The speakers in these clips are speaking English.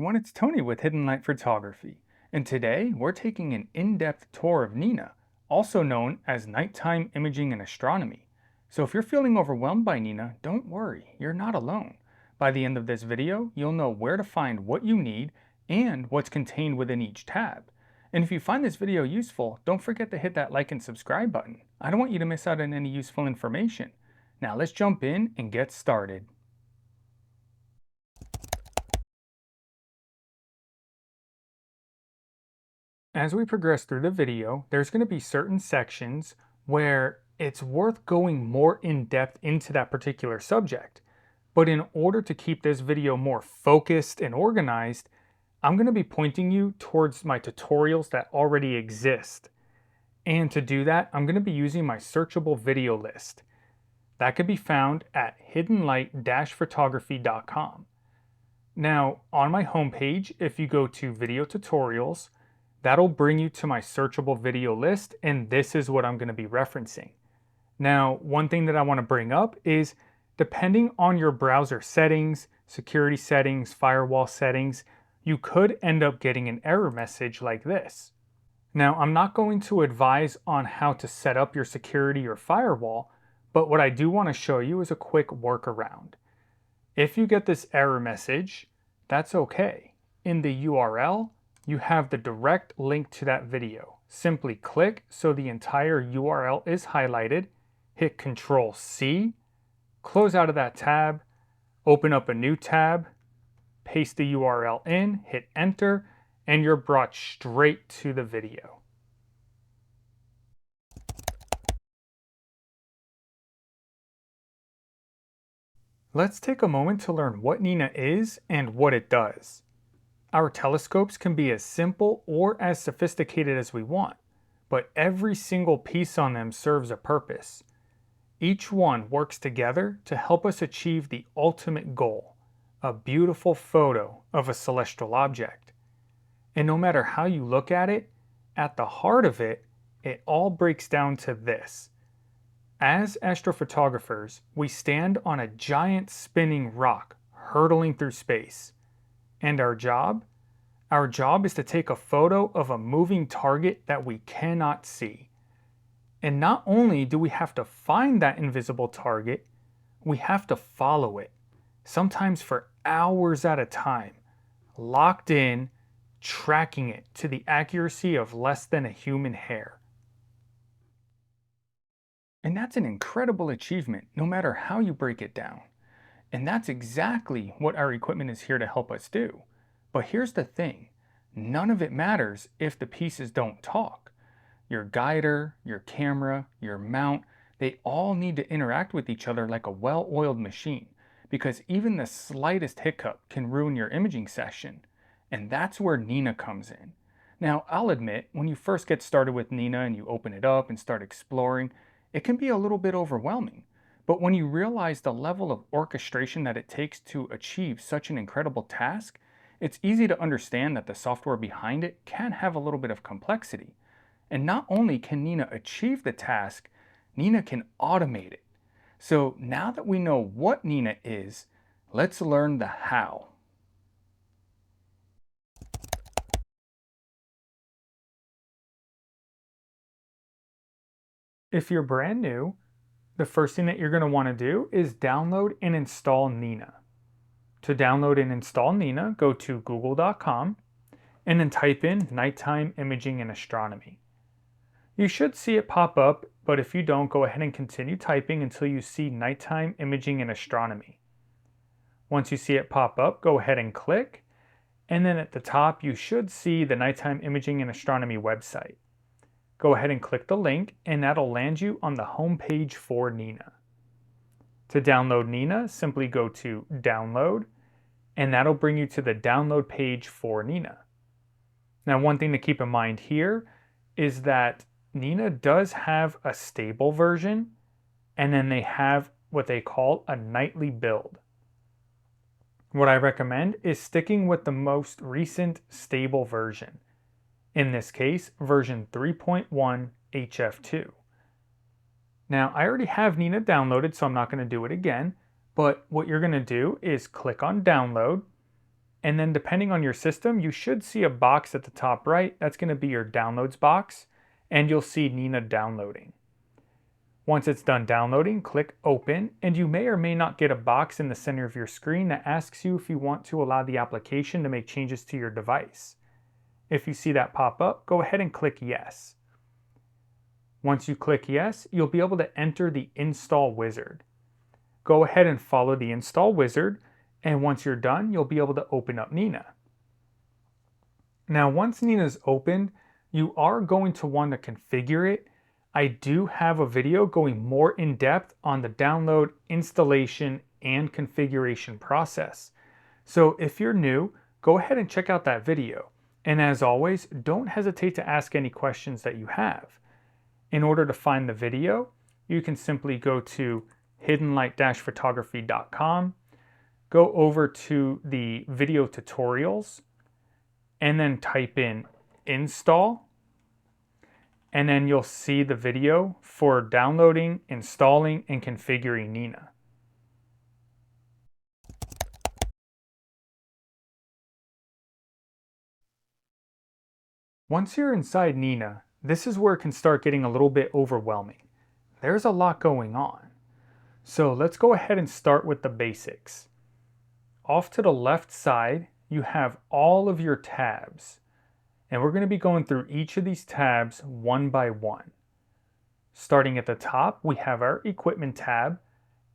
everyone, it's Tony with Hidden Light Photography, and today we're taking an in-depth tour of Nina, also known as nighttime imaging and astronomy. So if you're feeling overwhelmed by Nina, don't worry, you're not alone. By the end of this video, you'll know where to find what you need and what's contained within each tab. And if you find this video useful, don't forget to hit that like and subscribe button. I don't want you to miss out on any useful information. Now let's jump in and get started. As we progress through the video, there's going to be certain sections where it's worth going more in depth into that particular subject. But in order to keep this video more focused and organized, I'm going to be pointing you towards my tutorials that already exist. And to do that, I'm going to be using my searchable video list. That can be found at hiddenlight-photography.com. Now, on my homepage, if you go to video tutorials, that'll bring you to my searchable video list, and this is what I'm going to be referencing. Now, one thing that I want to bring up is depending on your browser settings, security settings, firewall settings, you could end up getting an error message like this. Now, I'm not going to advise on how to set up your security or firewall, but what I do want to show you is a quick workaround. If you get this error message, that's okay. In the URL, you have the direct link to that video. Simply click so the entire URL is highlighted, hit Control-C, close out of that tab, open up a new tab, paste the URL in, hit enter, and you're brought straight to the video. Let's take a moment to learn what Nina is and what it does. Our telescopes can be as simple or as sophisticated as we want, but every single piece on them serves a purpose. Each one works together to help us achieve the ultimate goal, a beautiful photo of a celestial object. And no matter how you look at it, at the heart of it, it all breaks down to this. As astrophotographers, we stand on a giant spinning rock hurtling through space. And our job? Our job is to take a photo of a moving target that we cannot see. And not only do we have to find that invisible target, we have to follow it, sometimes for hours at a time, locked in, tracking it to the accuracy of less than a human hair. And that's an incredible achievement, no matter how you break it down. And that's exactly what our equipment is here to help us do. But here's the thing, none of it matters if the pieces don't talk. Your guider, your camera, your mount, they all need to interact with each other like a well-oiled machine, because even the slightest hiccup can ruin your imaging session. And that's where Nina comes in. Now, I'll admit, when you first get started with Nina and you open it up and start exploring, it can be a little bit overwhelming. But when you realize the level of orchestration that it takes to achieve such an incredible task, it's easy to understand that the software behind it can have a little bit of complexity. And not only can Nina achieve the task, Nina can automate it. So now that we know what Nina is, let's learn the how. If you're brand new, the first thing that you're going to want to do is download and install Nina. To download and install Nina, go to google.com and then type in Nighttime Imaging and Astronomy. You should see it pop up, but if you don't, go ahead and continue typing until you see Nighttime Imaging and Astronomy. Once you see it pop up, go ahead and click, and then at the top you should see the Nighttime Imaging and Astronomy website. Go ahead and click the link, and that'll land you on the home page for Nina. To download Nina, simply go to Download, and that'll bring you to the download page for Nina. Now, one thing to keep in mind here is that Nina does have a stable version, and then they have what they call a nightly build. What I recommend is sticking with the most recent stable version. In this case, version 3.1 HF2. Now, I already have Nina downloaded, so I'm not going to do it again, but what you're going to do is click on download, And then depending on your system, you should see a box at the top right. That's going to be your downloads box, and you'll see Nina downloading. Once it's done downloading, click open, and you may or may not get a box in the center of your screen that asks you if you want to allow the application to make changes to your device. If you see that pop up, go ahead and click yes. Once you click yes, you'll be able to enter the install wizard. Go ahead and follow the install wizard, and once you're done, you'll be able to open up Nina. Now, once Nina's opened, you are going to want to configure it. I do have a video going more in depth on the download, installation, and configuration process. So if you're new, go ahead and check out that video. And as always, don't hesitate to ask any questions that you have. In order to find the video, you can simply go to hiddenlight-photography.com, go over to the video tutorials, and then type in install. And then you'll see the video for downloading, installing, and configuring Nina. Once you're inside Nina, this is where it can start getting a little bit overwhelming. There's a lot going on. So let's go ahead and start with the basics. Off to the left side, you have all of your tabs. And we're going to be going through each of these tabs one by one. Starting at the top, we have our equipment tab,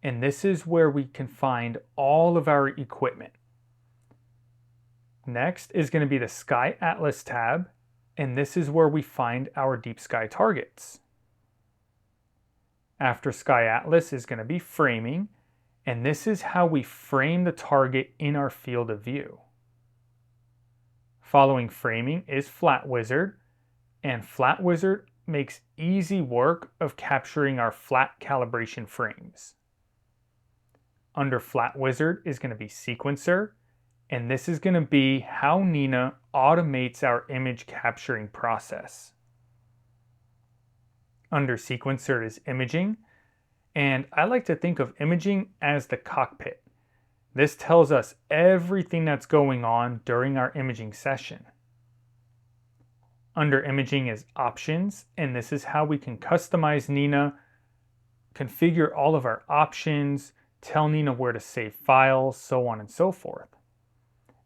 and this is where we can find all of our equipment. Next is going to be the Sky Atlas tab, and this is where we find our deep sky targets. After Sky Atlas is going to be framing, and this is how we frame the target in our field of view. Following framing is Flat Wizard, and Flat Wizard makes easy work of capturing our flat calibration frames. Under Flat Wizard is going to be Sequencer, and this is going to be how Nina automates our image capturing process. Under Sequencer is Imaging, and I like to think of imaging as the cockpit. This tells us everything that's going on during our imaging session. Under Imaging is Options, and this is how we can customize Nina, configure all of our options, tell Nina where to save files, so on and so forth.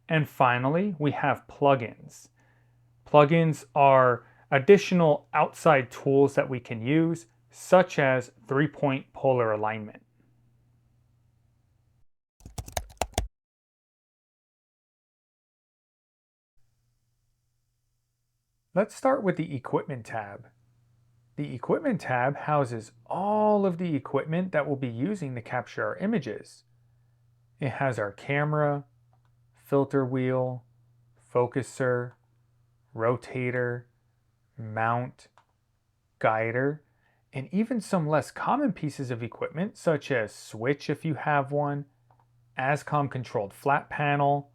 And finally, we have plugins. Plugins are additional outside tools that we can use, such as 3-point polar alignment. Let's start with the Equipment tab. The Equipment tab houses all of the equipment that we'll be using to capture our images. It has our camera, filter wheel, focuser, rotator, mount, guider, and even some less common pieces of equipment such as switch if you have one, ASCOM controlled flat panel,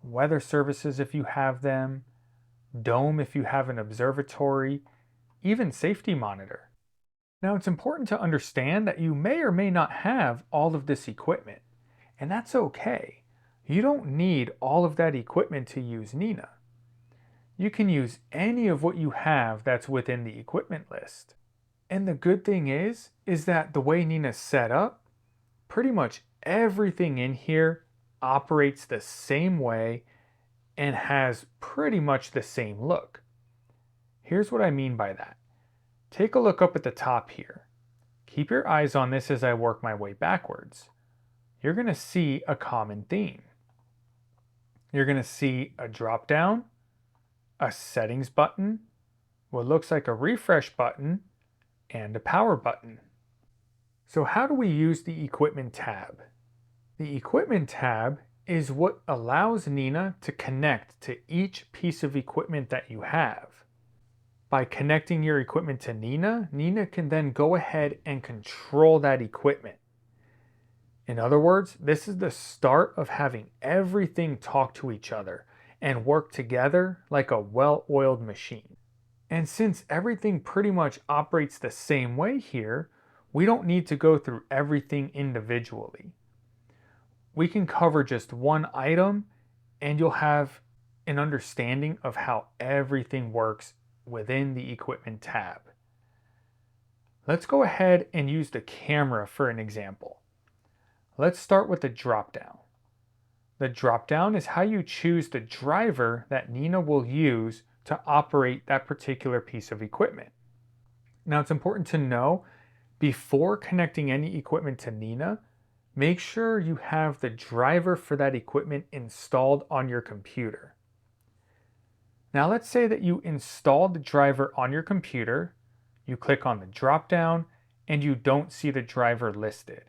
weather services if you have them, dome if you have an observatory, even safety monitor. Now it's important to understand that you may or may not have all of this equipment, and that's okay. You don't need all of that equipment to use Nina. You can use any of what you have that's within the equipment list. And the good thing is that the way Nina's set up, pretty much everything in here operates the same way and has pretty much the same look. Here's what I mean by that. Take a look up at the top here. Keep your eyes on this as I work my way backwards. You're going to see a common theme. You're going to see a drop down, a settings button, what looks like a refresh button, and a power button. So how do we use the Equipment tab? The Equipment tab is what allows Nina to connect to each piece of equipment that you have. By connecting your equipment to Nina, Nina can then go ahead and control that equipment. In other words, this is the start of having everything talk to each other and work together like a well-oiled machine. And since everything pretty much operates the same way here, we don't need to go through everything individually. We can cover just one item and you'll have an understanding of how everything works within the equipment tab. Let's go ahead and use the camera for an example. Let's start with the drop-down. The drop-down is how you choose the driver that Nina will use to operate that particular piece of equipment. Now, it's important to know, before connecting any equipment to Nina, make sure you have the driver for that equipment installed on your computer. Now, let's say that you installed the driver on your computer, you click on the drop-down, and you don't see the driver listed.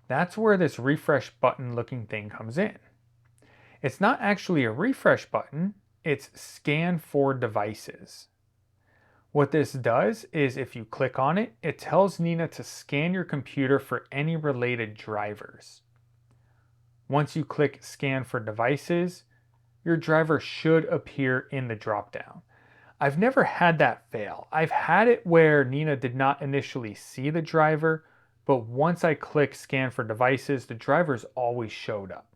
That's where this refresh button looking thing comes in. It's not actually a refresh button, it's scan for devices. What this does is, if you click on it, it tells Nina to scan your computer for any related drivers. Once you click scan for devices, your driver should appear in the dropdown. I've never had that fail. I've had it where Nina did not initially see the driver, but once I click scan for devices, the drivers always showed up.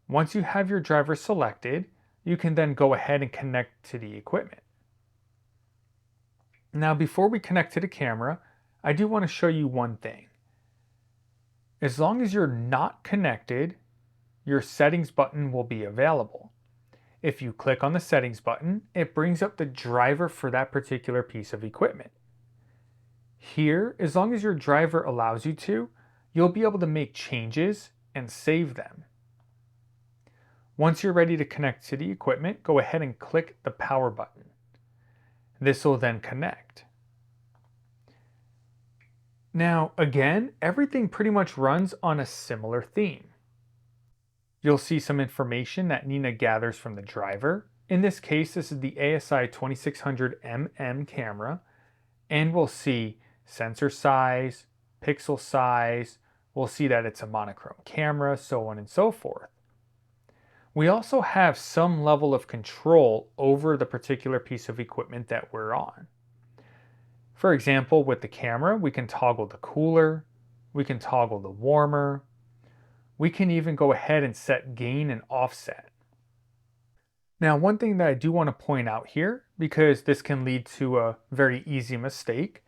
Once you have your driver selected, you can then go ahead and connect to the equipment. Now, before we connect to the camera, I do want to show you one thing. As long as you're not connected, your settings button will be available. If you click on the settings button, it brings up the driver for that particular piece of equipment. Here, as long as your driver allows you to, you'll be able to make changes and save them. Once you're ready to connect to the equipment, go ahead and click the power button. This will then connect. Now, again, everything pretty much runs on a similar theme. You'll see some information that Nina gathers from the driver. In this case, this is the ASI 2600mm camera, and we'll see sensor size, pixel size, we'll see that it's a monochrome camera, so on and so forth. We also have some level of control over the particular piece of equipment that we're on. For example, with the camera, we can toggle the cooler, we can toggle the warmer, we can even go ahead and set gain and offset. Now, one thing that I do want to point out here, because this can lead to a very easy mistake,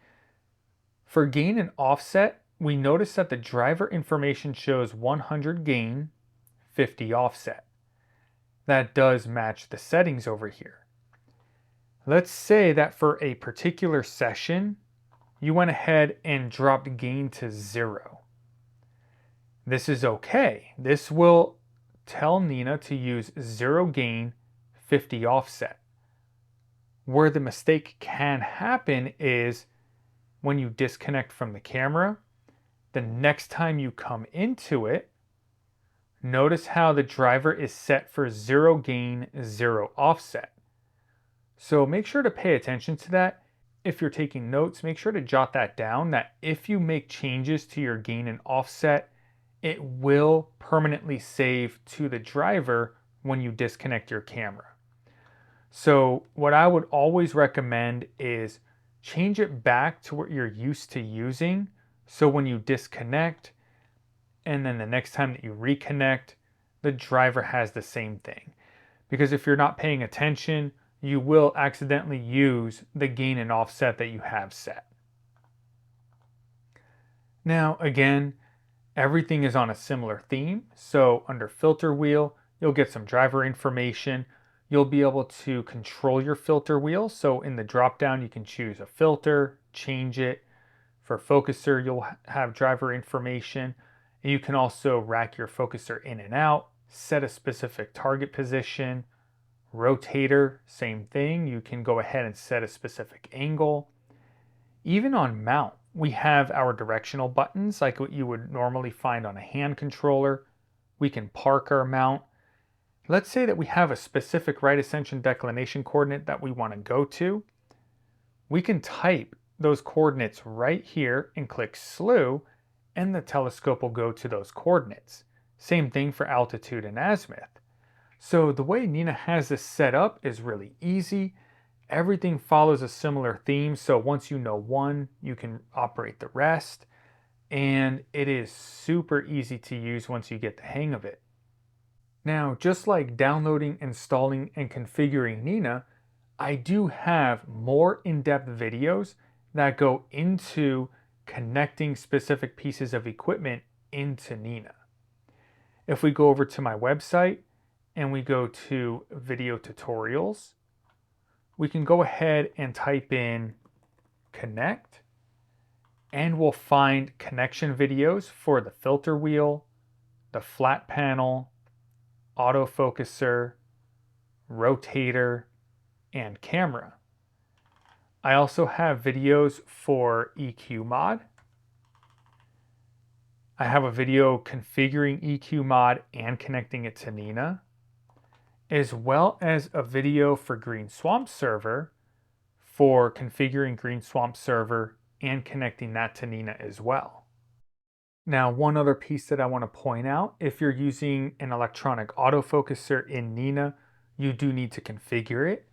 for gain and offset, we notice that the driver information shows 100 gain, 50 offset. That does match the settings over here. Let's say that for a particular session, you went ahead and dropped gain to 0. This is okay. This will tell Nina to use 0 gain, 50 offset. Where the mistake can happen is when you disconnect from the camera, the next time you come into it, notice how the driver is set for 0 gain, 0 offset. So make sure to pay attention to that. If you're taking notes, make sure to jot that down, that if you make changes to your gain and offset, it will permanently save to the driver when you disconnect your camera. So what I would always recommend is change it back to what you're used to using. So when you disconnect, and then the next time that you reconnect, the driver has the same thing. Because if you're not paying attention, you will accidentally use the gain and offset that you have set. Now, again, everything is on a similar theme. So under filter wheel, you'll get some driver information. You'll be able to control your filter wheel. So in the drop down, you can choose a filter, change it. For focuser, you'll have driver information. And you can also rack your focuser in and out, set a specific target position. Rotator, same thing. You can go ahead and set a specific angle. Even on mount, we have our directional buttons like what you would normally find on a hand controller. We can park our mount. Let's say that we have a specific right ascension declination coordinate that we want to go to. We can type those coordinates right here and click slew, and the telescope will go to those coordinates. Same thing for altitude and azimuth. So the way Nina has this set up is really easy. Everything follows a similar theme, so once you know one, you can operate the rest, and it is super easy to use once you get the hang of it. Now, just like downloading, installing, and configuring Nina, I do have more in-depth videos that go into connecting specific pieces of equipment into Nina. If we go over to my website and we go to video tutorials, we can go ahead and type in connect, and we'll find connection videos for the filter wheel, the flat panel, autofocuser, rotator, and camera. I also have videos for EQ mod. I have a video configuring EQ mod and connecting it to Nina, as well as a video for Green Swamp Server for configuring Green Swamp Server and connecting that to Nina as well. Now, one other piece that I want to point out, if you're using an electronic autofocuser in Nina, you do need to configure it.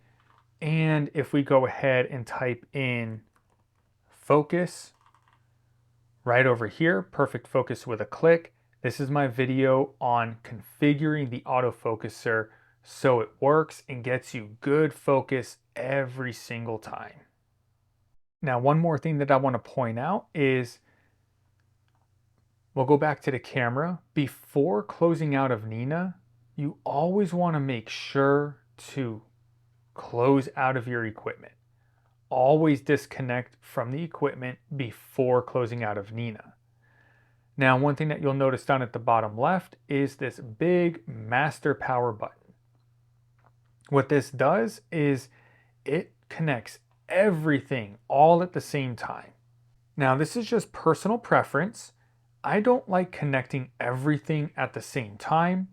And if we go ahead and type in focus, right over here, perfect focus with a click, this is my video on configuring the autofocuser so it works and gets you good focus every single time. Now, one more thing that I want to point out is we'll go back to the camera. Before closing out of Nina, you always want to make sure to close out of your equipment. Always disconnect from the equipment before closing out of Nina. Now, one thing that you'll notice down at the bottom left is this big master power button. What this does is it connects everything all at the same time. Now, this is just personal preference. I don't like connecting everything at the same time.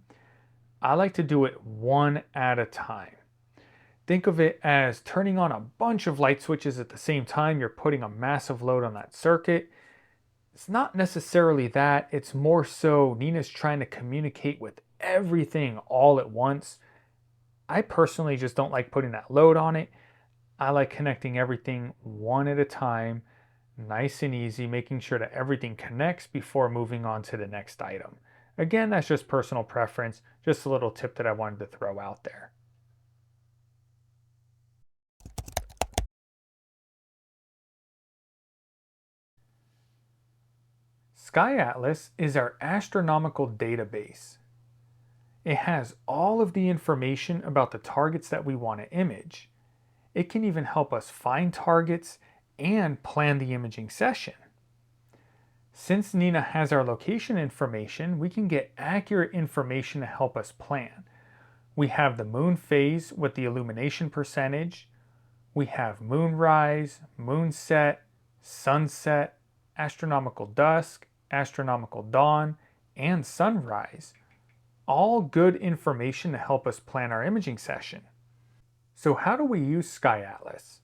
I like to do it one at a time. Think of it as turning on a bunch of light switches at the same time. You're putting a massive load on that circuit. It's not necessarily that. It's more so Nina's trying to communicate with everything all at once. I personally just don't like putting that load on it. I like connecting everything one at a time, nice and easy, making sure that everything connects before moving on to the next item. Again, that's just personal preference, just a little tip that I wanted to throw out there. Sky Atlas is our astronomical database. It has all of the information about the targets that we want to image. It can even help us find targets and plan the imaging session. Since Nina has our location information, we can get accurate information to help us plan. We have the moon phase with the illumination percentage. We have moonrise, moonset, sunset, astronomical dusk, astronomical dawn, and sunrise. All good information to help us plan our imaging session. So how do we use Sky Atlas?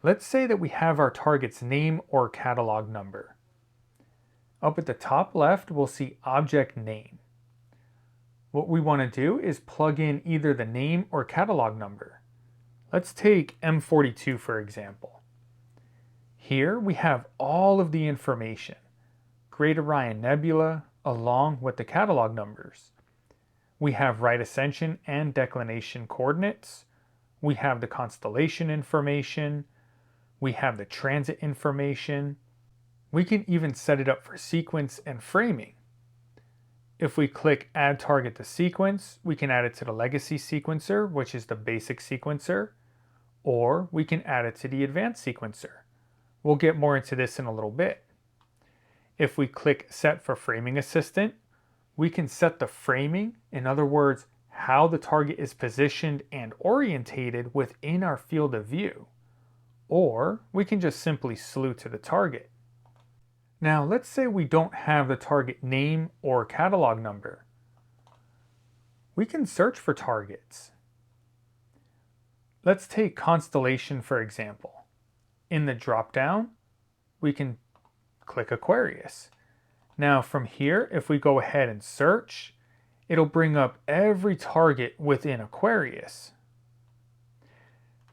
Let's say that we have our target's name or catalog number. Up at the top left, we'll see object name. What we want to do is plug in either the name or catalog number. Let's take M42 for example. Here we have all of the information, Great Orion Nebula, along with the catalog numbers. We have right ascension and declination coordinates. We have the constellation information. We have the transit information. We can even set it up for sequence and framing. If we click Add Target to Sequence, we can add it to the Legacy sequencer, which is the basic sequencer, or we can add it to the Advanced sequencer. We'll get more into this in a little bit. If we click Set for Framing Assistant, we can set the framing, in other words, how the target is positioned and orientated within our field of view. Or we can just simply slew to the target. Now let's say we don't have the target name or catalog number. We can search for targets. Let's take constellation for example. In the drop-down, we can click Aquarius. Now from here, if we go ahead and search, it'll bring up every target within Aquarius.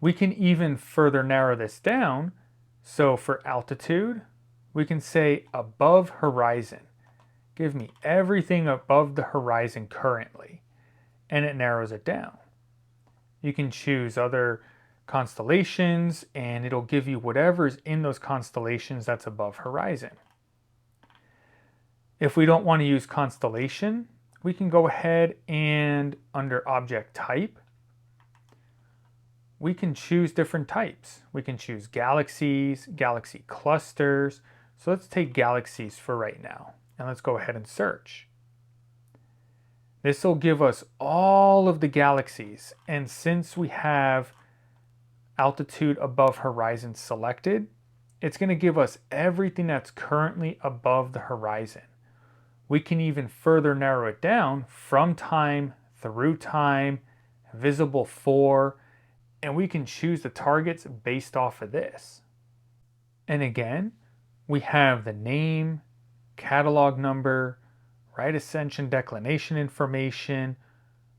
We can even further narrow this down. So for altitude, we can say above horizon. Give me everything above the horizon currently. and it narrows it down. You can choose other constellations and it'll give you whatever's in those constellations that's above horizon. If we don't want to use constellation, we can go ahead and under object type, we can choose different types. We can choose galaxies, galaxy clusters. So let's take galaxies for right now. And let's go ahead and search. This will give us all of the galaxies. And since we have altitude above horizon selected, it's going to give us everything that's currently above the horizon. We can even further narrow it down from time, through time, visible for, and we can choose the targets based off of this. And again, we have the name, catalog number, right ascension declination information,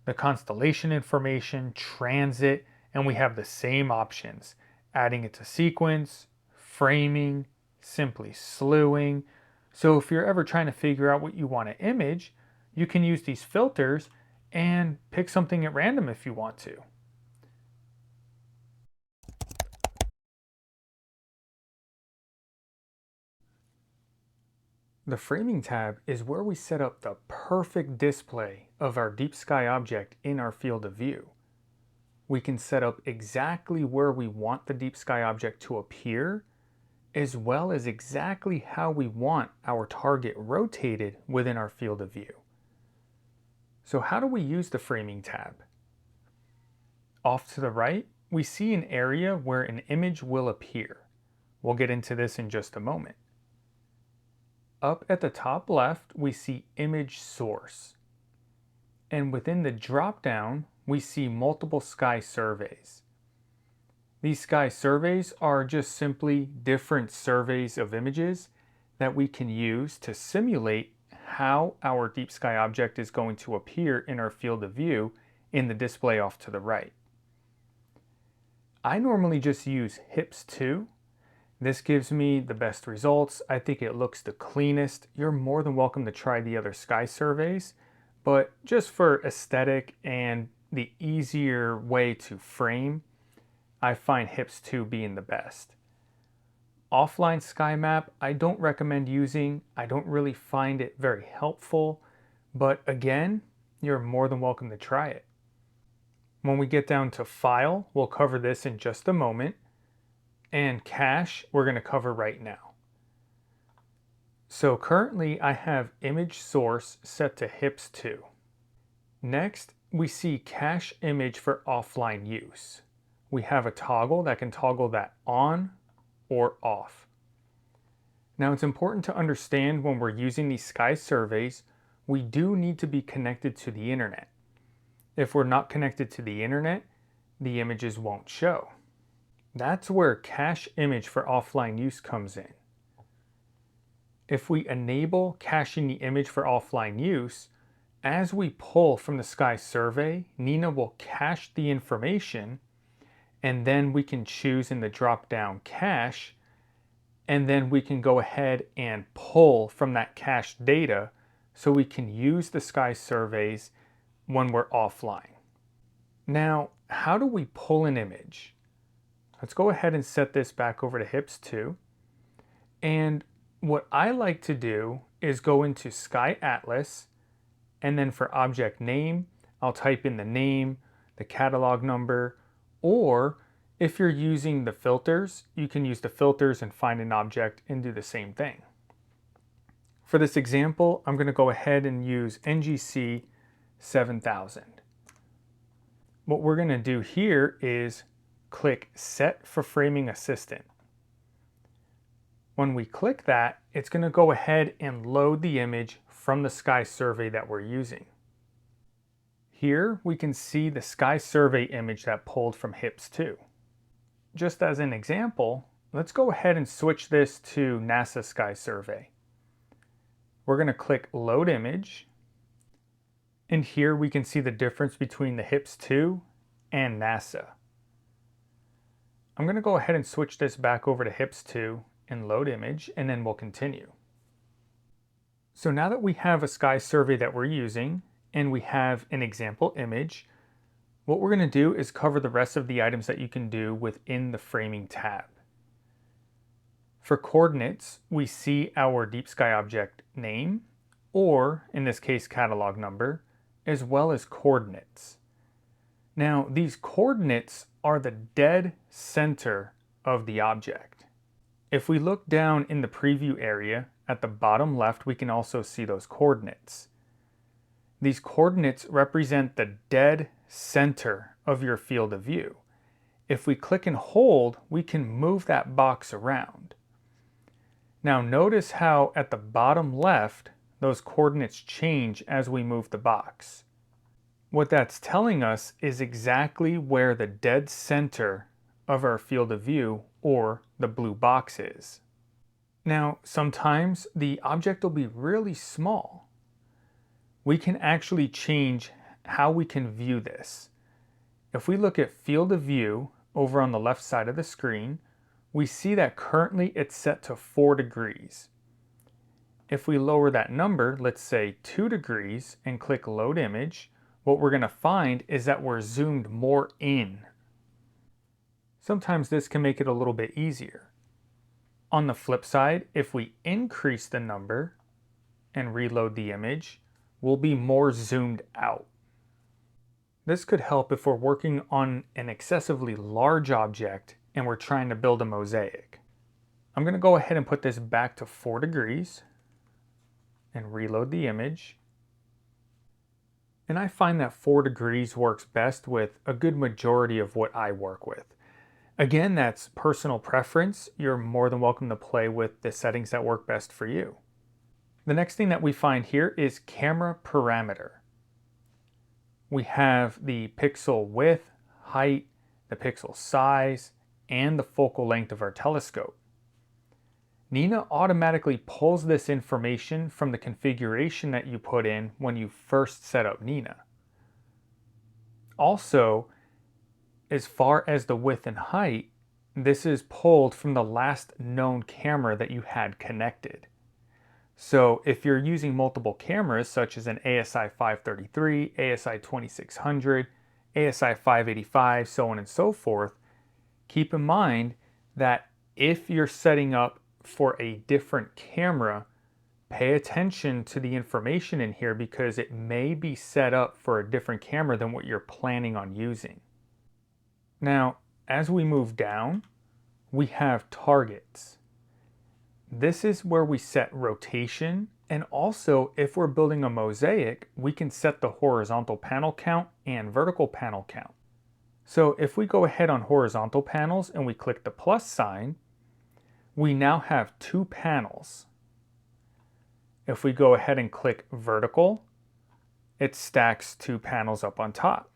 the constellation information, transit, and we have the same options, adding it to sequence, framing, simply slewing. So if you're ever trying to figure out what you want to image, you can use these filters and pick something at random if you want to. The framing tab is where we set up the perfect display of our deep sky object in our field of view. We can set up exactly where we want the deep sky object to appear, as well as exactly how we want our target rotated within our field of view. So how do we use the framing tab? Off to the right, we see an area where an image will appear. We'll get into this in just a moment. Up at the top left, we see image source. And within the drop-down, we see multiple sky surveys. These sky surveys are just simply different surveys of images that we can use to simulate how our deep sky object is going to appear in our field of view in the display off to the right. I normally just use HIPS2. This gives me the best results. I think it looks the cleanest. You're more than welcome to try the other sky surveys, but just for aesthetic and the easier way to frame, I find HIPS2 being the best. Offline sky map, I don't recommend using. I don't really find it very helpful, but again, you're more than welcome to try it. When we get down to file, we'll cover this in just a moment. And cache, we're going to cover right now. So currently I have image source set to HIPS2. Next, we see cache image for offline use. We have a toggle that can toggle that on or off. Now it's important to understand when we're using these sky surveys, we do need to be connected to the internet. If we're not connected to the internet, the images won't show. That's where cache image for offline use comes in. If we enable caching the image for offline use, as we pull from the sky survey, Nina will cache the information, and then we can choose in the drop-down cache, and then we can go ahead and pull from that cached data so we can use the sky surveys when we're offline. Now, how do we pull an image? Let's go ahead and set this back over to HIPS2. And what I like to do is go into Sky Atlas, and then for object name, I'll type in the name, the catalog number, or if you're using the filters, you can use the filters and find an object and do the same thing. For this example, I'm going to go ahead and use NGC 7000. What we're going to do here is click Set for Framing Assistant. When we click that, it's going to go ahead and load the image from the sky survey that we're using. Here we can see the sky survey image that pulled from HIPS2. Just as an example, let's go ahead and switch this to NASA Sky Survey. We're going to click Load Image, and here we can see the difference between the HIPS2 and NASA. I'm going to go ahead and switch this back over to HIPS2 and load image, and then we'll continue. So now that we have a sky survey that we're using, and we have an example image, what we're going to do is cover the rest of the items that you can do within the framing tab. For coordinates, we see our deep sky object name, or in this case catalog number, as well as coordinates. Now these coordinates are the dead center of the object. If we look down in the preview area at the bottom left, we can also see those coordinates. These coordinates represent the dead center of your field of view. If we click and hold, we can move that box around. Now notice how at the bottom left, those coordinates change as we move the box. What that's telling us is exactly where the dead center of our field of view, or the blue box, is. Now, sometimes the object will be really small. We can actually change how we can view this. If we look at field of view over on the left side of the screen, we see that currently it's set to 4 degrees. If we lower that number, let's say 2 degrees, and click load image, what we're going to find is that we're zoomed more in. Sometimes this can make it a little bit easier. On the flip side, if we increase the number and reload the image, we'll be more zoomed out. This could help if we're working on an excessively large object and we're trying to build a mosaic. I'm going to go ahead and put this back to 4 degrees and reload the image. And I find that 4 degrees works best with a good majority of what I work with. Again, that's personal preference. You're more than welcome to play with the settings that work best for you. The next thing that we find here is camera parameter. We have the pixel width, height, the pixel size, and the focal length of our telescope. Nina automatically pulls this information from the configuration that you put in when you first set up Nina. Also, as far as the width and height, this is pulled from the last known camera that you had connected. So if you're using multiple cameras such as an ASI 533, ASI 2600, ASI 585, so on and so forth, keep in mind that if you're setting up for a different camera, pay attention to the information in here because it may be set up for a different camera than what you're planning on using. Now, as we move down, we have targets. This is where we set rotation, and also if we're building a mosaic, we can set the horizontal panel count and vertical panel count. So if we go ahead on horizontal panels and we click the plus sign, we now have 2 panels. If we go ahead and click vertical, it stacks 2 panels up on top.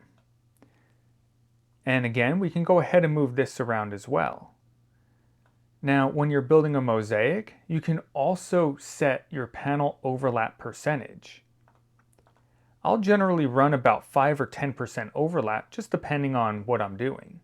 And again, we can go ahead and move this around as well. Now, when you're building a mosaic, you can also set your panel overlap percentage. I'll generally run about 5 or 10% overlap, just depending on what I'm doing.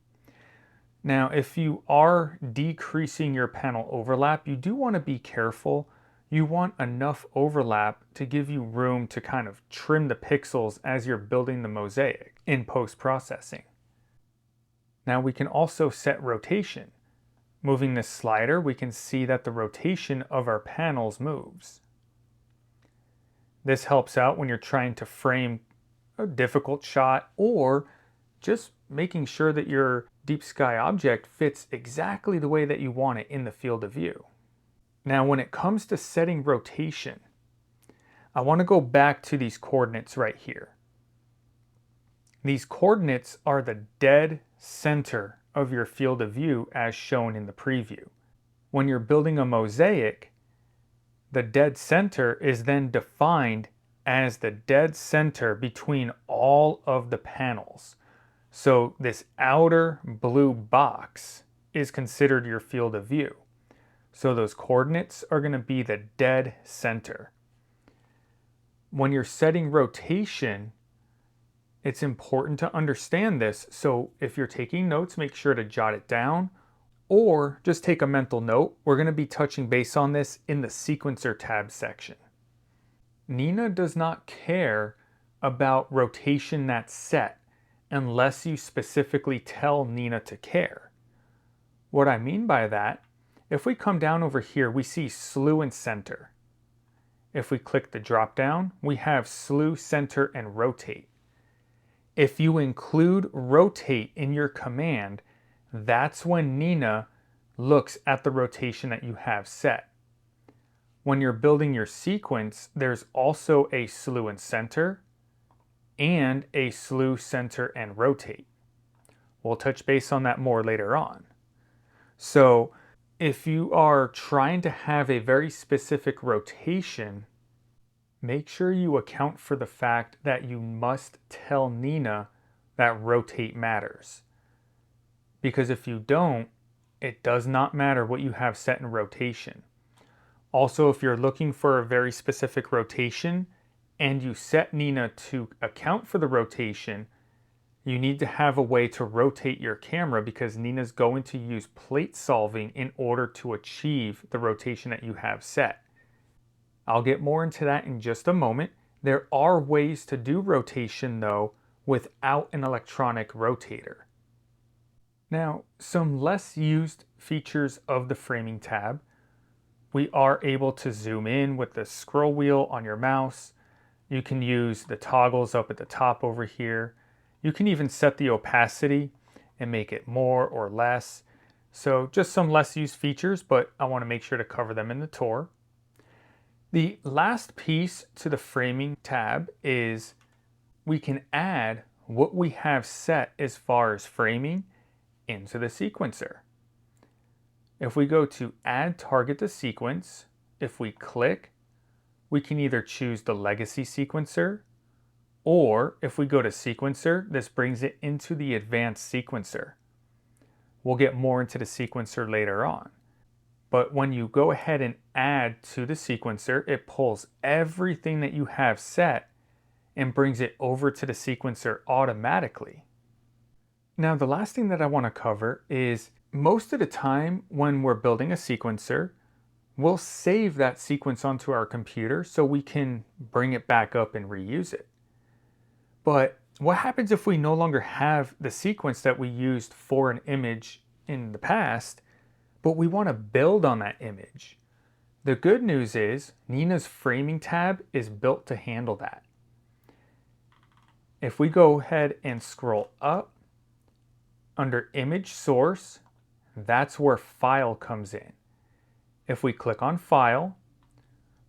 Now, if you are decreasing your panel overlap, you do want to be careful. You want enough overlap to give you room to kind of trim the pixels as you're building the mosaic in post-processing. Now we can also set rotation. Moving this slider, we can see that the rotation of our panels moves. This helps out when you're trying to frame a difficult shot or just making sure that your deep sky object fits exactly the way that you want it in the field of view. Now, when it comes to setting rotation, I want to go back to these coordinates right here. These coordinates are the dead center of your field of view as shown in the preview. When you're building a mosaic, the dead center is then defined as the dead center between all of the panels. So this outer blue box is considered your field of view. So those coordinates are going to be the dead center. When you're setting rotation, it's important to understand this. So if you're taking notes, make sure to jot it down or just take a mental note. We're going to be touching base on this in the sequencer tab section. Nina does not care about rotation that's set unless you specifically tell Nina to care. What I mean by that, if we come down over here, we see slew and center. If we click the drop down, we have slew, center, and rotate. If you include rotate in your command, that's when Nina looks at the rotation that you have set. When you're building your sequence, there's also a slew and center and a slew, center, and rotate. We'll touch base on that more later on. So if you are trying to have a very specific rotation, make sure you account for the fact that you must tell Nina that rotate matters. Because if you don't, it does not matter what you have set in rotation. Also, if you're looking for a very specific rotation and you set Nina to account for the rotation, you need to have a way to rotate your camera because Nina's going to use plate solving in order to achieve the rotation that you have set. I'll get more into that in just a moment. There are ways to do rotation though without an electronic rotator. Now, some less used features of the framing tab. We are able to zoom in with the scroll wheel on your mouse. You can use the toggles up at the top over here. You can even set the opacity and make it more or less. So just some less used features, but I want to make sure to cover them in the tour. The last piece to the framing tab is we can add what we have set as far as framing into the sequencer. If we go to add target to sequence, if we click, we can either choose the legacy sequencer, or if we go to sequencer, this brings it into the advanced sequencer. We'll get more into the sequencer later on. But when you go ahead and add to the sequencer, it pulls everything that you have set and brings it over to the sequencer automatically. Now, the last thing that I want to cover is most of the time when we're building a sequencer, we'll save that sequence onto our computer so we can bring it back up and reuse it. But what happens if we no longer have the sequence that we used for an image in the past, but we want to build on that image? The good news is Nina's framing tab is built to handle that. If we go ahead and scroll up under image source, that's where file comes in. If we click on file,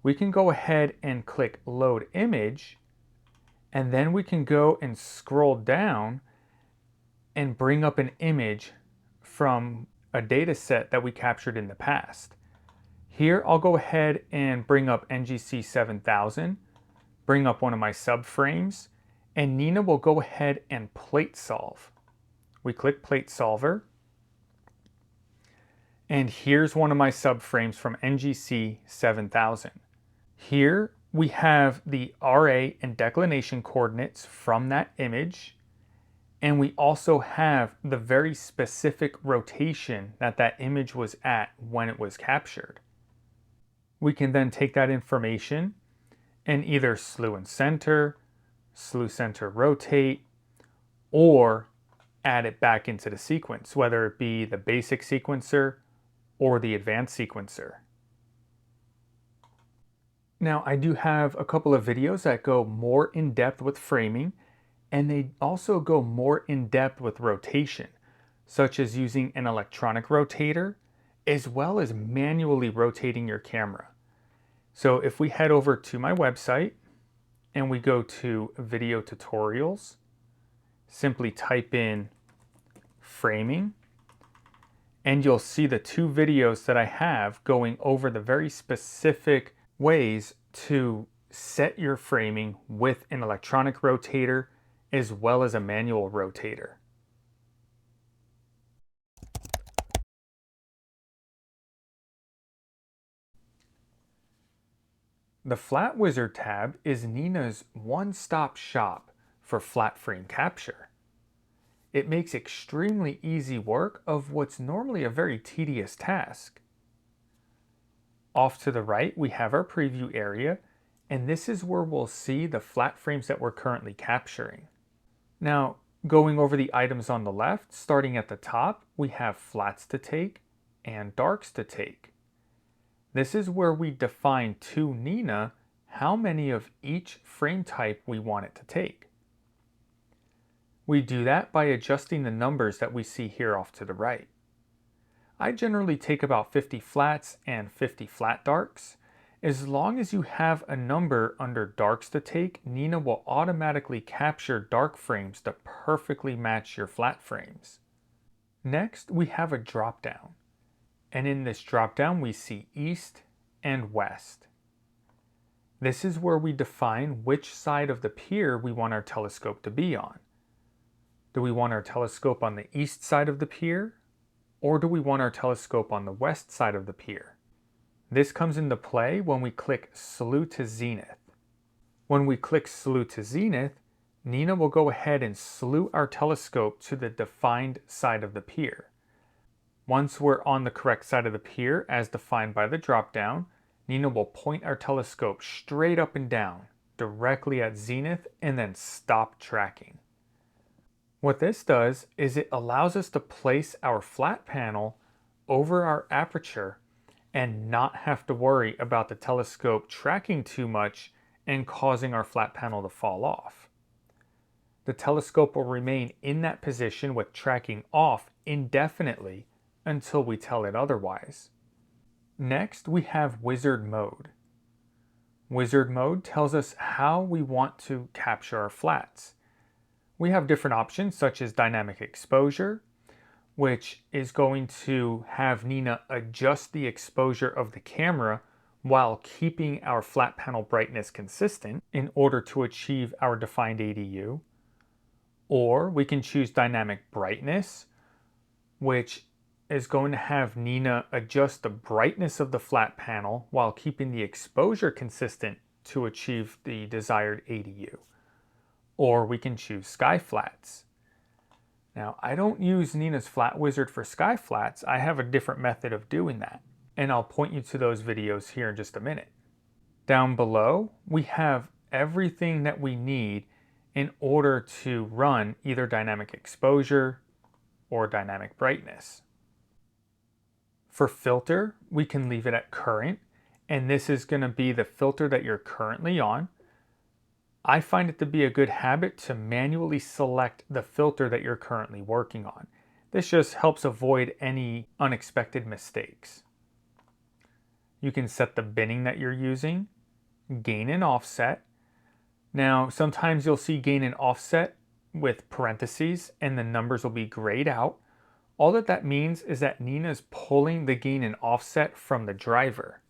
we can go ahead and click load image, and then we can go and scroll down and bring up an image from a data set that we captured in the past. Here I'll go ahead and bring up NGC 7000, bring up one of my subframes, and Nina will go ahead and plate solve. We click plate solver, and here's one of my subframes from NGC 7000. Here we have the RA and declination coordinates from that image, and we also have the very specific rotation that that image was at when it was captured. We can then take that information and either slew and center, slew center rotate, or add it back into the sequence, whether it be the basic sequencer or the advanced sequencer. Now, I do have a couple of videos that go more in depth with framing, and they also go more in depth with rotation, such as using an electronic rotator, as well as manually rotating your camera. So if we head over to my website and we go to video tutorials, simply type in framing, and you'll see the two videos that I have going over the very specific ways to set your framing with an electronic rotator as well as a manual rotator. The Flat Wizard tab is Nina's one-stop shop for flat frame capture. It makes extremely easy work of what's normally a very tedious task. Off to the right, we have our preview area, And this is where we'll see the flat frames that we're currently capturing. Now, going over the items on the left, starting at the top, we have flats to take and darks to take. This is where we define to Nina how many of each frame type we want it to take. We do that by adjusting the numbers that we see here off to the right. I generally take about 50 flats and 50 flat darks. As long as you have a number under darks to take, Nina will automatically capture dark frames to perfectly match your flat frames. Next, we have a drop down. And in this drop down, we see east and west. This is where we define which side of the pier we want our telescope to be on. Do we want our telescope on the east side of the pier, or do we want our telescope on the west side of the pier? This comes into play when we click Slew to Zenith. When we click Slew to Zenith, Nina will go ahead and slew our telescope to the defined side of the pier. Once we're on the correct side of the pier, as defined by the drop-down, Nina will point our telescope straight up and down, directly at zenith, and then stop tracking. What this does is it allows us to place our flat panel over our aperture and not have to worry about the telescope tracking too much and causing our flat panel to fall off. The telescope will remain in that position with tracking off indefinitely until we tell it otherwise. Next, we have Wizard Mode. Wizard Mode tells us how we want to capture our flats. We have different options such as dynamic exposure, which is going to have Nina adjust the exposure of the camera while keeping our flat panel brightness consistent in order to achieve our defined ADU. Or we can choose dynamic brightness, which is going to have Nina adjust the brightness of the flat panel while keeping the exposure consistent to achieve the desired ADU. Or we can choose sky flats. Now, I don't use Nina's Flat Wizard for sky flats. I have a different method of doing that, and I'll point you to those videos here in just a minute. Down below, we have everything that we need in order to run either dynamic exposure or dynamic brightness. For filter, we can leave it at current, and this is going to be the filter that you're currently on. I find it to be a good habit to manually select the filter that you're currently working on. This just helps avoid any unexpected mistakes. You can set the binning that you're using, gain and offset. Now, sometimes you'll see gain and offset with parentheses and the numbers will be grayed out. All that means is that Nina's pulling the gain and offset from the driver.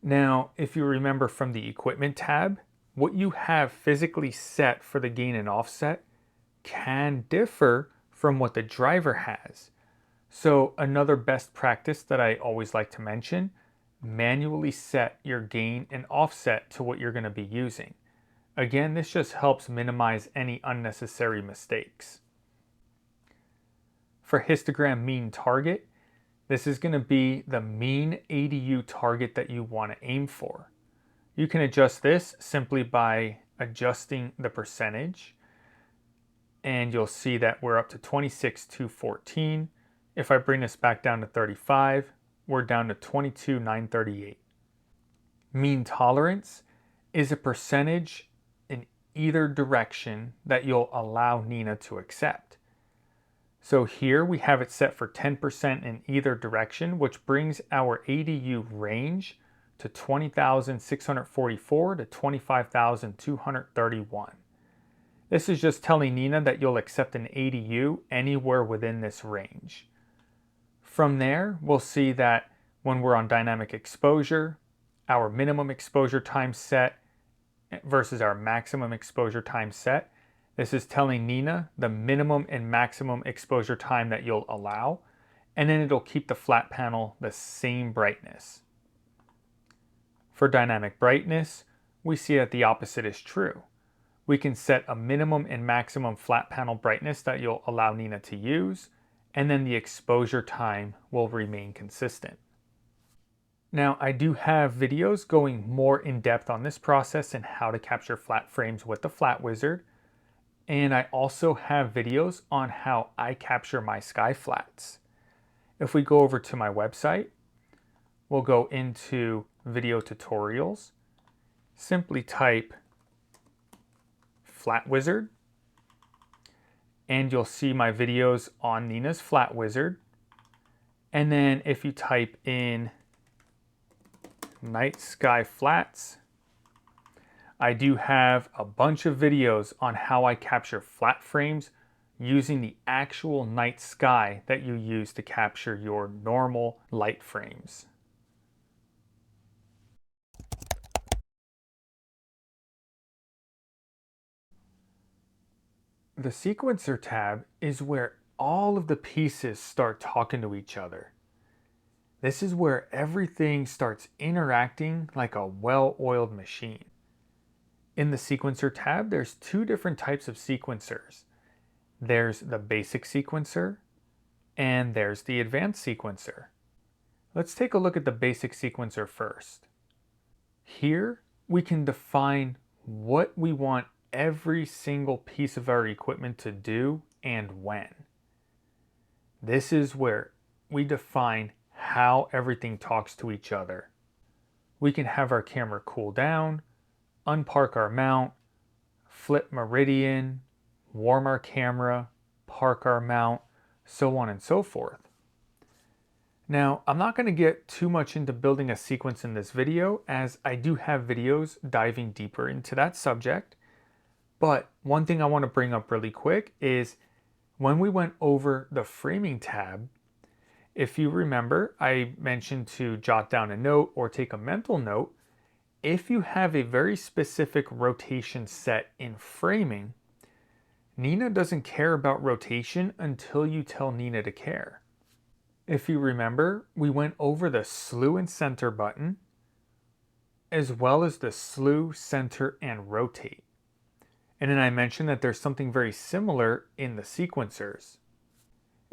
Now, if you remember from the equipment tab, what you have physically set for the gain and offset can differ from what the driver has. So another best practice that I always like to mention, manually set your gain and offset to what you're going to be using. Again, this just helps minimize any unnecessary mistakes. For histogram mean target, this is going to be the mean ADU target that you want to aim for. You can adjust this simply by adjusting the percentage, and you'll see that we're up to 26,214. If I bring this back down to 35, we're down to 22,938. Mean tolerance is a percentage in either direction that you'll allow Nina to accept. So here we have it set for 10% in either direction, which brings our ADU range to 20,644 to 25,231. This is just telling Nina that you'll accept an ADU anywhere within this range. From there, we'll see that when we're on dynamic exposure, our minimum exposure time set versus our maximum exposure time set. This is telling Nina the minimum and maximum exposure time that you'll allow, and then it'll keep the flat panel the same brightness. For dynamic brightness, we see that the opposite is true. We can set a minimum and maximum flat panel brightness that you'll allow Nina to use, and then the exposure time will remain consistent. Now, I do have videos going more in depth on this process and how to capture flat frames with the Flat Wizard. And I also have videos on how I capture my sky flats. If we go over to my website, we'll go into video tutorials, simply type Flat Wizard, and you'll see my videos on Nina's Flat Wizard. And then if you type in night sky flats, I do have a bunch of videos on how I capture flat frames using the actual night sky that you use to capture your normal light frames. The sequencer tab is where all of the pieces start talking to each other. This is where everything starts interacting like a well-oiled machine. In the sequencer tab, there's two different types of sequencers. There's the basic sequencer and there's the advanced sequencer. Let's take a look at the basic sequencer first. Here we can define what we want every single piece of our equipment to do and when. This is where we define how everything talks to each other. We can have our camera cool down, unpark our mount, flip meridian, warm our camera, park our mount, so on and so forth. Now, I'm not going to get too much into building a sequence in this video, as I do have videos diving deeper into that subject. But one thing I want to bring up really quick is when we went over the framing tab, if you remember, I mentioned to jot down a note or take a mental note. If you have a very specific rotation set in framing, Nina doesn't care about rotation until you tell Nina to care. If you remember, we went over the slew and center button, as well as the slew, center, and rotate. And then I mentioned that there's something very similar in the sequencers.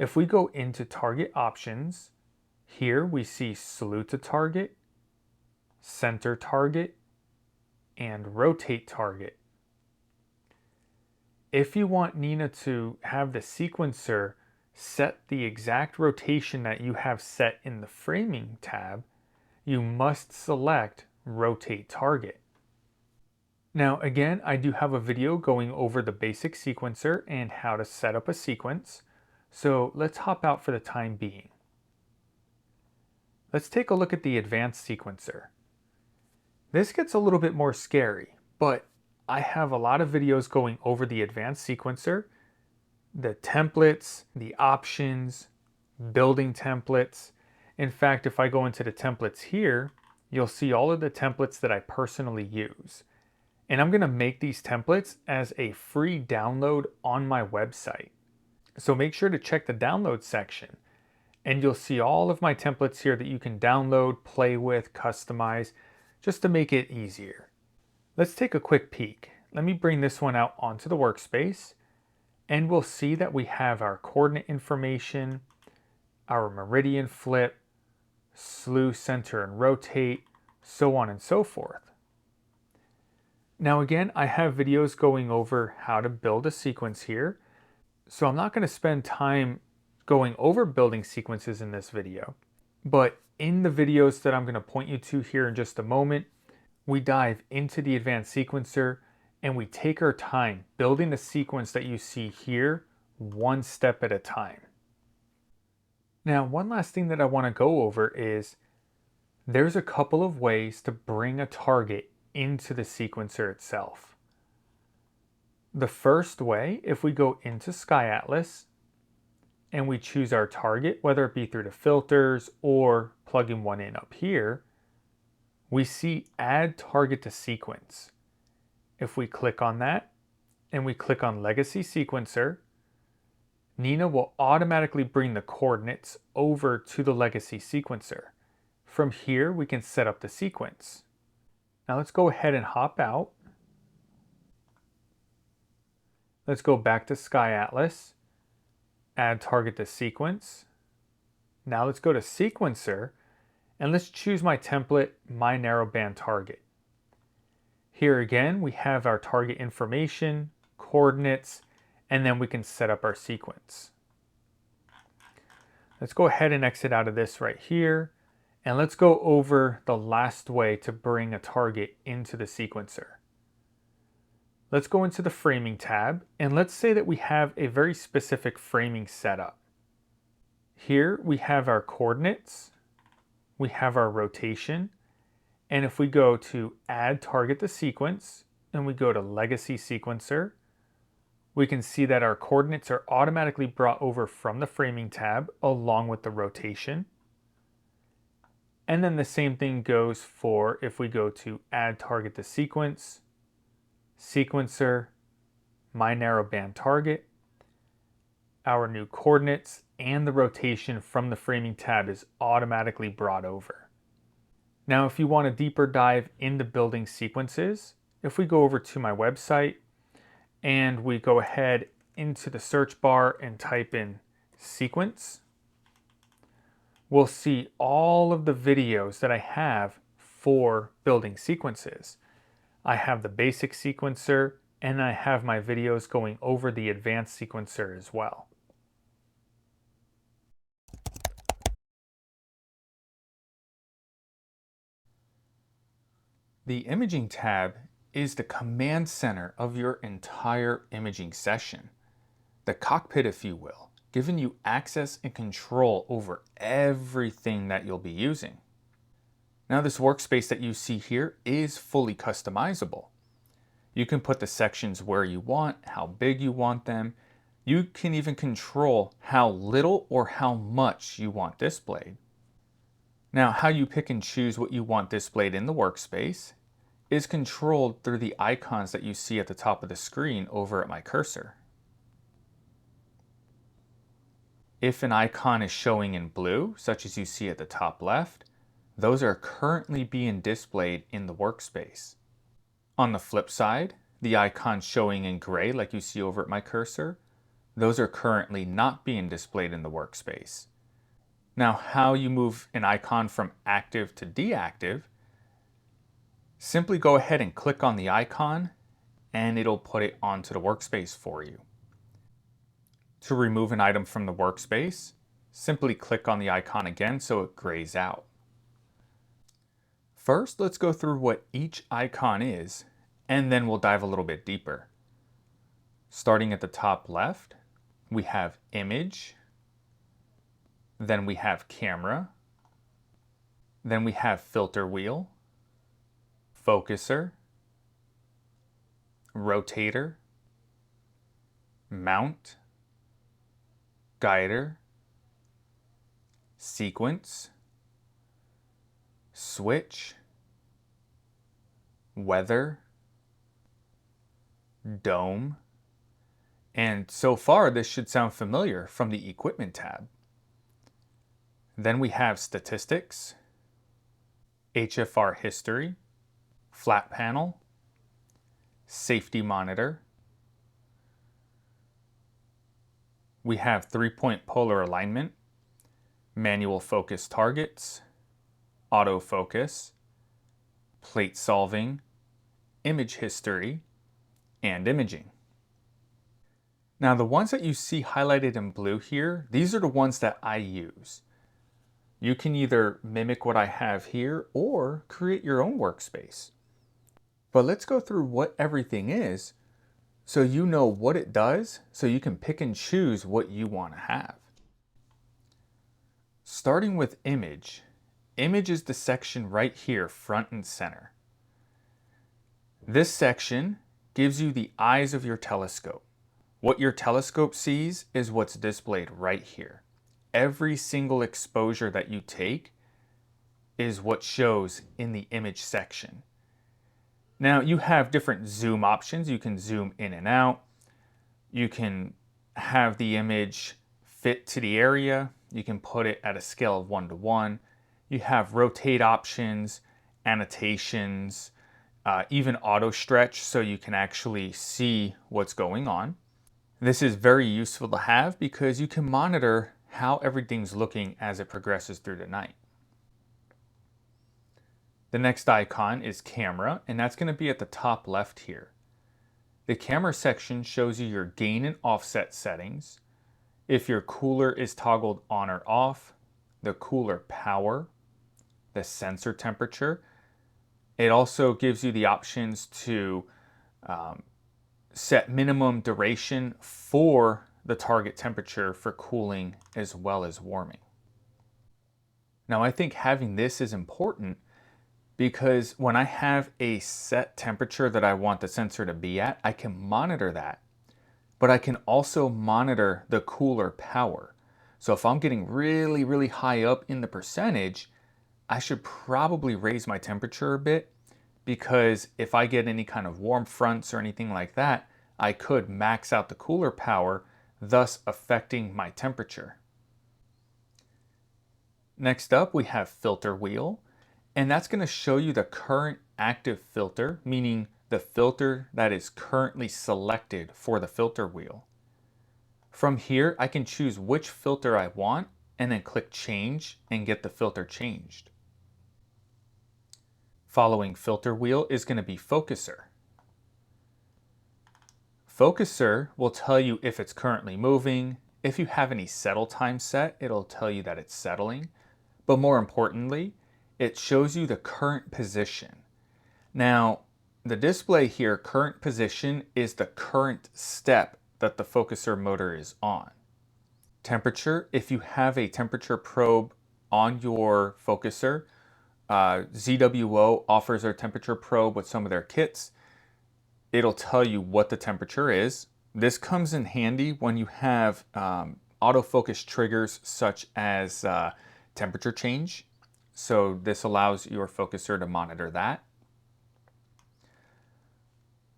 If we go into target options, here we see slew to target, center target, and rotate target. If you want Nina to have the sequencer set the exact rotation that you have set in the framing tab, you must select rotate target. Now again, I do have a video going over the basic sequencer and how to set up a sequence. So let's hop out for the time being. Let's take a look at the advanced sequencer. This gets a little bit more scary, but I have a lot of videos going over the advanced sequencer, the templates, the options, building templates. In fact, if I go into the templates here, you'll see all of the templates that I personally use. And I'm going to make these templates as a free download on my website. So make sure to check the download section and you'll see all of my templates here that you can download, play with, customize, just to make it easier. Let's take a quick peek. Let me bring this one out onto the workspace and we'll see that we have our coordinate information, our meridian flip, slew, center, and rotate, so on and so forth. Now again, I have videos going over how to build a sequence here. So I'm not going to spend time going over building sequences in this video, but in the videos that I'm going to point you to here in just a moment, we dive into the advanced sequencer and we take our time building the sequence that you see here, one step at a time. Now, one last thing that I want to go over is there's a couple of ways to bring a target into the sequencer itself. The first way, if we go into Sky Atlas and we choose our target, whether it be through the filters or plugging one in up here, we see Add Target to Sequence. If we click on that and we click on Legacy Sequencer, Nina will automatically bring the coordinates over to the Legacy Sequencer. From here, we can set up the sequence. Now let's go ahead and hop out. Let's go back to Sky Atlas, add target to sequence. Now let's go to sequencer And let's choose my template, my narrowband target. Here again, we have our target information, coordinates, and then we can set up our sequence. Let's go ahead and exit out of this right here. And let's go over the last way to bring a target into the sequencer. Let's go into the framing tab, and let's say that we have a very specific framing setup. Here we have our coordinates, we have our rotation, and if we go to Add Target to Sequence, and we go to Legacy Sequencer, we can see that our coordinates are automatically brought over from the framing tab along with the rotation. And then the same thing goes for if we go to Add Target to Sequence, Sequencer, My Narrowband Target, our new coordinates and the rotation from the framing tab is automatically brought over. Now, if you want a deeper dive into building sequences, if we go over to my website and we go ahead into the search bar and type in sequence, we'll see all of the videos that I have for building sequences. I have the basic sequencer and I have my videos going over the advanced sequencer as well. The Imaging tab is the command center of your entire imaging session. The cockpit, if you will, giving you access and control over everything that you'll be using. Now, this workspace that you see here is fully customizable. You can put the sections where you want, how big you want them. You can even control how little or how much you want displayed. Now, how you pick and choose what you want displayed in the workspace is controlled through the icons that you see at the top of the screen over at my cursor. If an icon is showing in blue, such as you see at the top left, those are currently being displayed in the workspace. On the flip side, the icons showing in gray, like you see over at my cursor, those are currently not being displayed in the workspace. Now, how you move an icon from active to deactive, simply go ahead and click on the icon and it'll put it onto the workspace for you. To remove an item from the workspace, simply click on the icon again so it grays out. First, let's go through what each icon is, and then we'll dive a little bit deeper. Starting at the top left, we have Image, then we have Camera, then we have Filter Wheel, Focuser, Rotator, Mount, Guider, Sequence, Switch, Weather, Dome, and so far this should sound familiar from the Equipment tab. Then we have Statistics, HFR History, Flat Panel, Safety Monitor. We have 3-point polar alignment, manual focus targets, autofocus, plate solving, image history, and imaging. Now, the ones that you see highlighted in blue here, these are the ones that I use. You can either mimic what I have here or create your own workspace. But let's go through what everything is so you know what it does, so you can pick and choose what you want to have. Starting with Image. Image is the section right here, front and center. This section gives you the eyes of your telescope. What your telescope sees is what's displayed right here. Every single exposure that you take is what shows in the image section. Now, you have different zoom options. You can zoom in and out. You can have the image fit to the area. You can put it at a scale of 1:1. You have rotate options, annotations, even auto stretch, so you can actually see what's going on. This is very useful to have because you can monitor how everything's looking as it progresses through the night. The next icon is camera, and that's going to be at the top left here. The camera section shows you your gain and offset settings, if your cooler is toggled on or off, the cooler power, the sensor temperature. It also gives you the options to set minimum duration for the target temperature for cooling as well as warming. Now I think having this is important because when I have a set temperature that I want the sensor to be at, I can monitor that, but I can also monitor the cooler power. So if I'm getting really, really high up in the percentage, I should probably raise my temperature a bit, because if I get any kind of warm fronts or anything like that, I could max out the cooler power, thus affecting my temperature. Next up, we have filter wheel, and that's going to show you the current active filter, meaning the filter that is currently selected for the filter wheel. From here, I can choose which filter I want and then click change and get the filter changed. Following filter wheel is going to be focuser. Focuser will tell you if it's currently moving. If you have any settle time set, it'll tell you that it's settling. But more importantly, it shows you the current position. Now, the display here, current position, is the current step that the focuser motor is on. Temperature, if you have a temperature probe on your focuser, ZWO offers their temperature probe with some of their kits. It'll tell you what the temperature is. This comes in handy when you have autofocus triggers such as temperature change. So this allows your focuser to monitor that.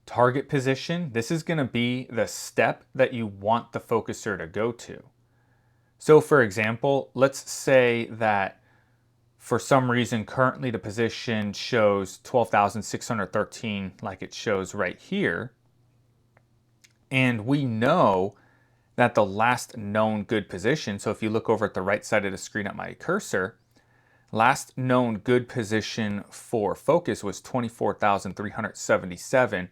Target position, this is going to be the step that you want the focuser to go to. So for example, let's say that for some reason currently the position shows 12,613 like it shows right here. And we know that the last known good position, so if you look over at the right side of the screen at my cursor, last known good position for focus was 24,377.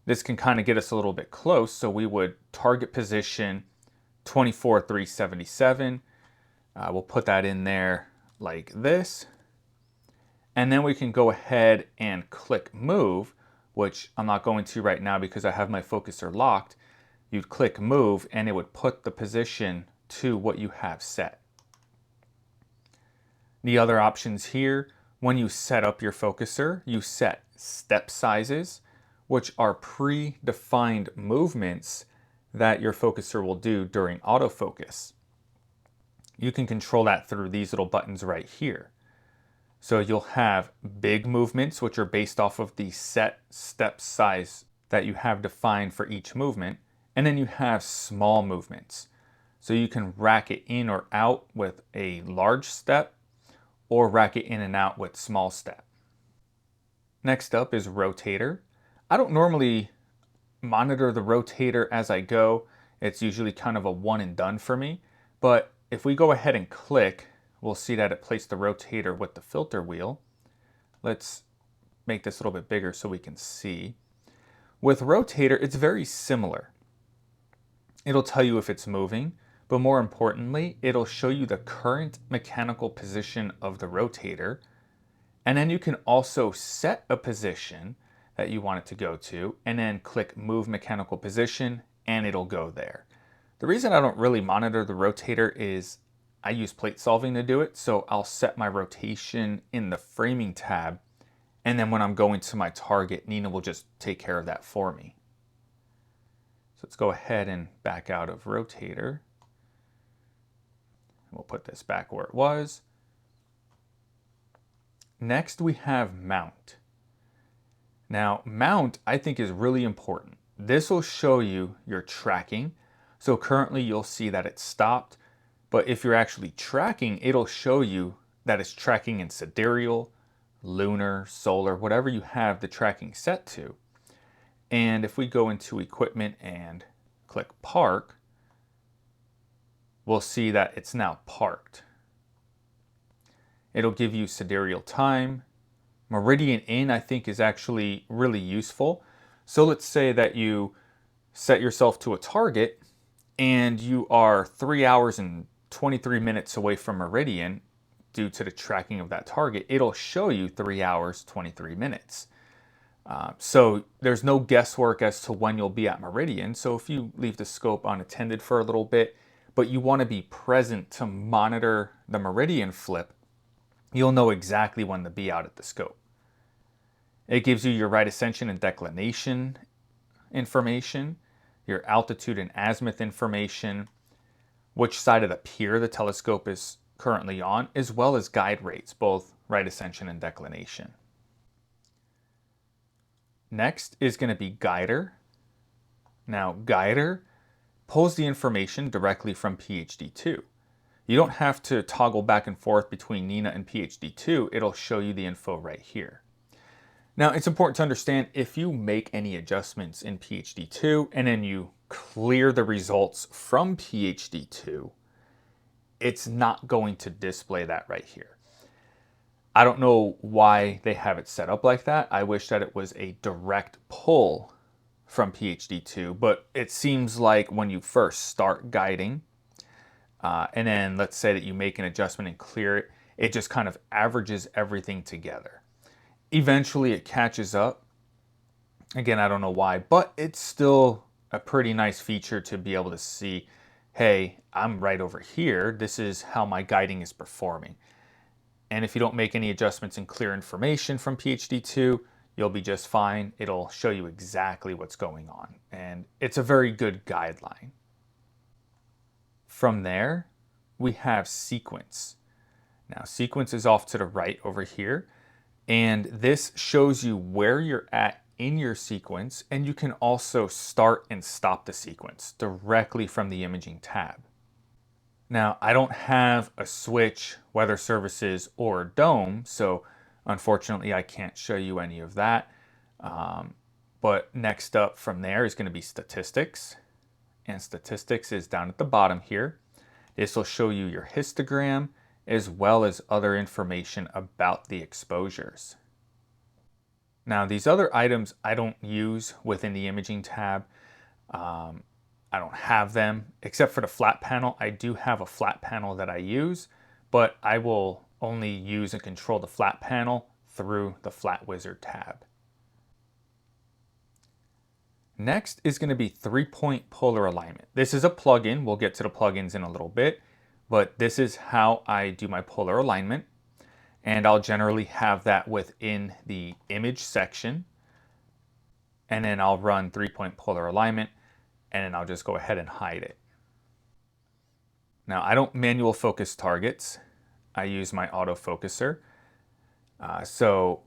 This can kind of get us a little bit close, so we would target position 24,377. We'll put that in there like this. And then we can go ahead and click move, which I'm not going to right now because I have my focuser locked. You'd click move and it would put the position to what you have set. The other options here, when you set up your focuser, you set step sizes, which are predefined movements that your focuser will do during autofocus. You can control that through these little buttons right here. So you'll have big movements, which are based off of the set step size that you have defined for each movement. And then you have small movements. So you can rack it in or out with a large step, or rack it in and out with small step. Next up is rotator. I don't normally monitor the rotator as I go. It's usually kind of a one and done for me. But if we go ahead and click, we'll see that it placed the rotator with the filter wheel. Let's make this a little bit bigger so we can see. With rotator, it's very similar. It'll tell you if it's moving, but more importantly, it'll show you the current mechanical position of the rotator. And then you can also set a position that you want it to go to, and then click move mechanical position, and it'll go there. The reason I don't really monitor the rotator is I use plate solving to do it, so I'll set my rotation in the framing tab, and then when I'm going to my target, Nina will just take care of that for me. So let's go ahead and back out of rotator. We'll put this back where it was. Next we have mount. Now mount I think is really important. This will show you your tracking. So currently you'll see that it's stopped, but if you're actually tracking, it'll show you that it's tracking in sidereal, lunar, solar, whatever you have the tracking set to. And if we go into equipment and click park, we'll see that it's now parked. It'll give you sidereal time, Meridian in, I think, is actually really useful. So let's say that you set yourself to a target and you are 3 hours and 23 minutes away from meridian due to the tracking of that target. It'll show you 3 hours, 23 minutes. So there's no guesswork as to when you'll be at meridian. So if you leave the scope unattended for a little bit, but you want to be present to monitor the meridian flip, you'll know exactly when to be out at the scope. It gives you your right ascension and declination information, your altitude and azimuth information, which side of the pier the telescope is currently on, as well as guide rates, both right ascension and declination. Next is going to be Guider. Now, Guider pulls the information directly from PhD2. You don't have to toggle back and forth between Nina and PhD2. It'll show you the info right here. Now, it's important to understand if you make any adjustments in PhD2 and then you clear the results from PhD2, it's not going to display that right here. I don't know why they have it set up like that. I wish that it was a direct pull from PhD2, but it seems like when you first start guiding, and then let's say that you make an adjustment and clear it, it just kind of averages everything together. Eventually it catches up. Again, I don't know why, but it's still a pretty nice feature to be able to see, hey, I'm right over here. This is how my guiding is performing. And if you don't make any adjustments and clear information from PhD2, you'll be just fine. It'll show you exactly what's going on. And it's a very good guideline. From there, we have sequence. Now, sequence is off to the right over here. And this shows you where you're at in your sequence. And you can also start and stop the sequence directly from the imaging tab. Now, I don't have a switch, weather services, or dome, so unfortunately I can't show you any of that. But next up from there is going to be statistics. And statistics is down at the bottom here. This will show you your histogram as well as other information about the exposures. Now, these other items I don't use within the imaging tab. I don't have them except for the flat panel. I do have a flat panel that I use, but I will only use and control the flat panel through the Flat Wizard tab. Next is going to be 3-point polar alignment. This is a plugin. We'll get to the plugins in a little bit, but this is how I do my polar alignment. And I'll generally have that within the image section. And then I'll run 3-point polar alignment, and then I'll just go ahead and hide it. Now, I don't manual focus targets. I use my autofocuser. So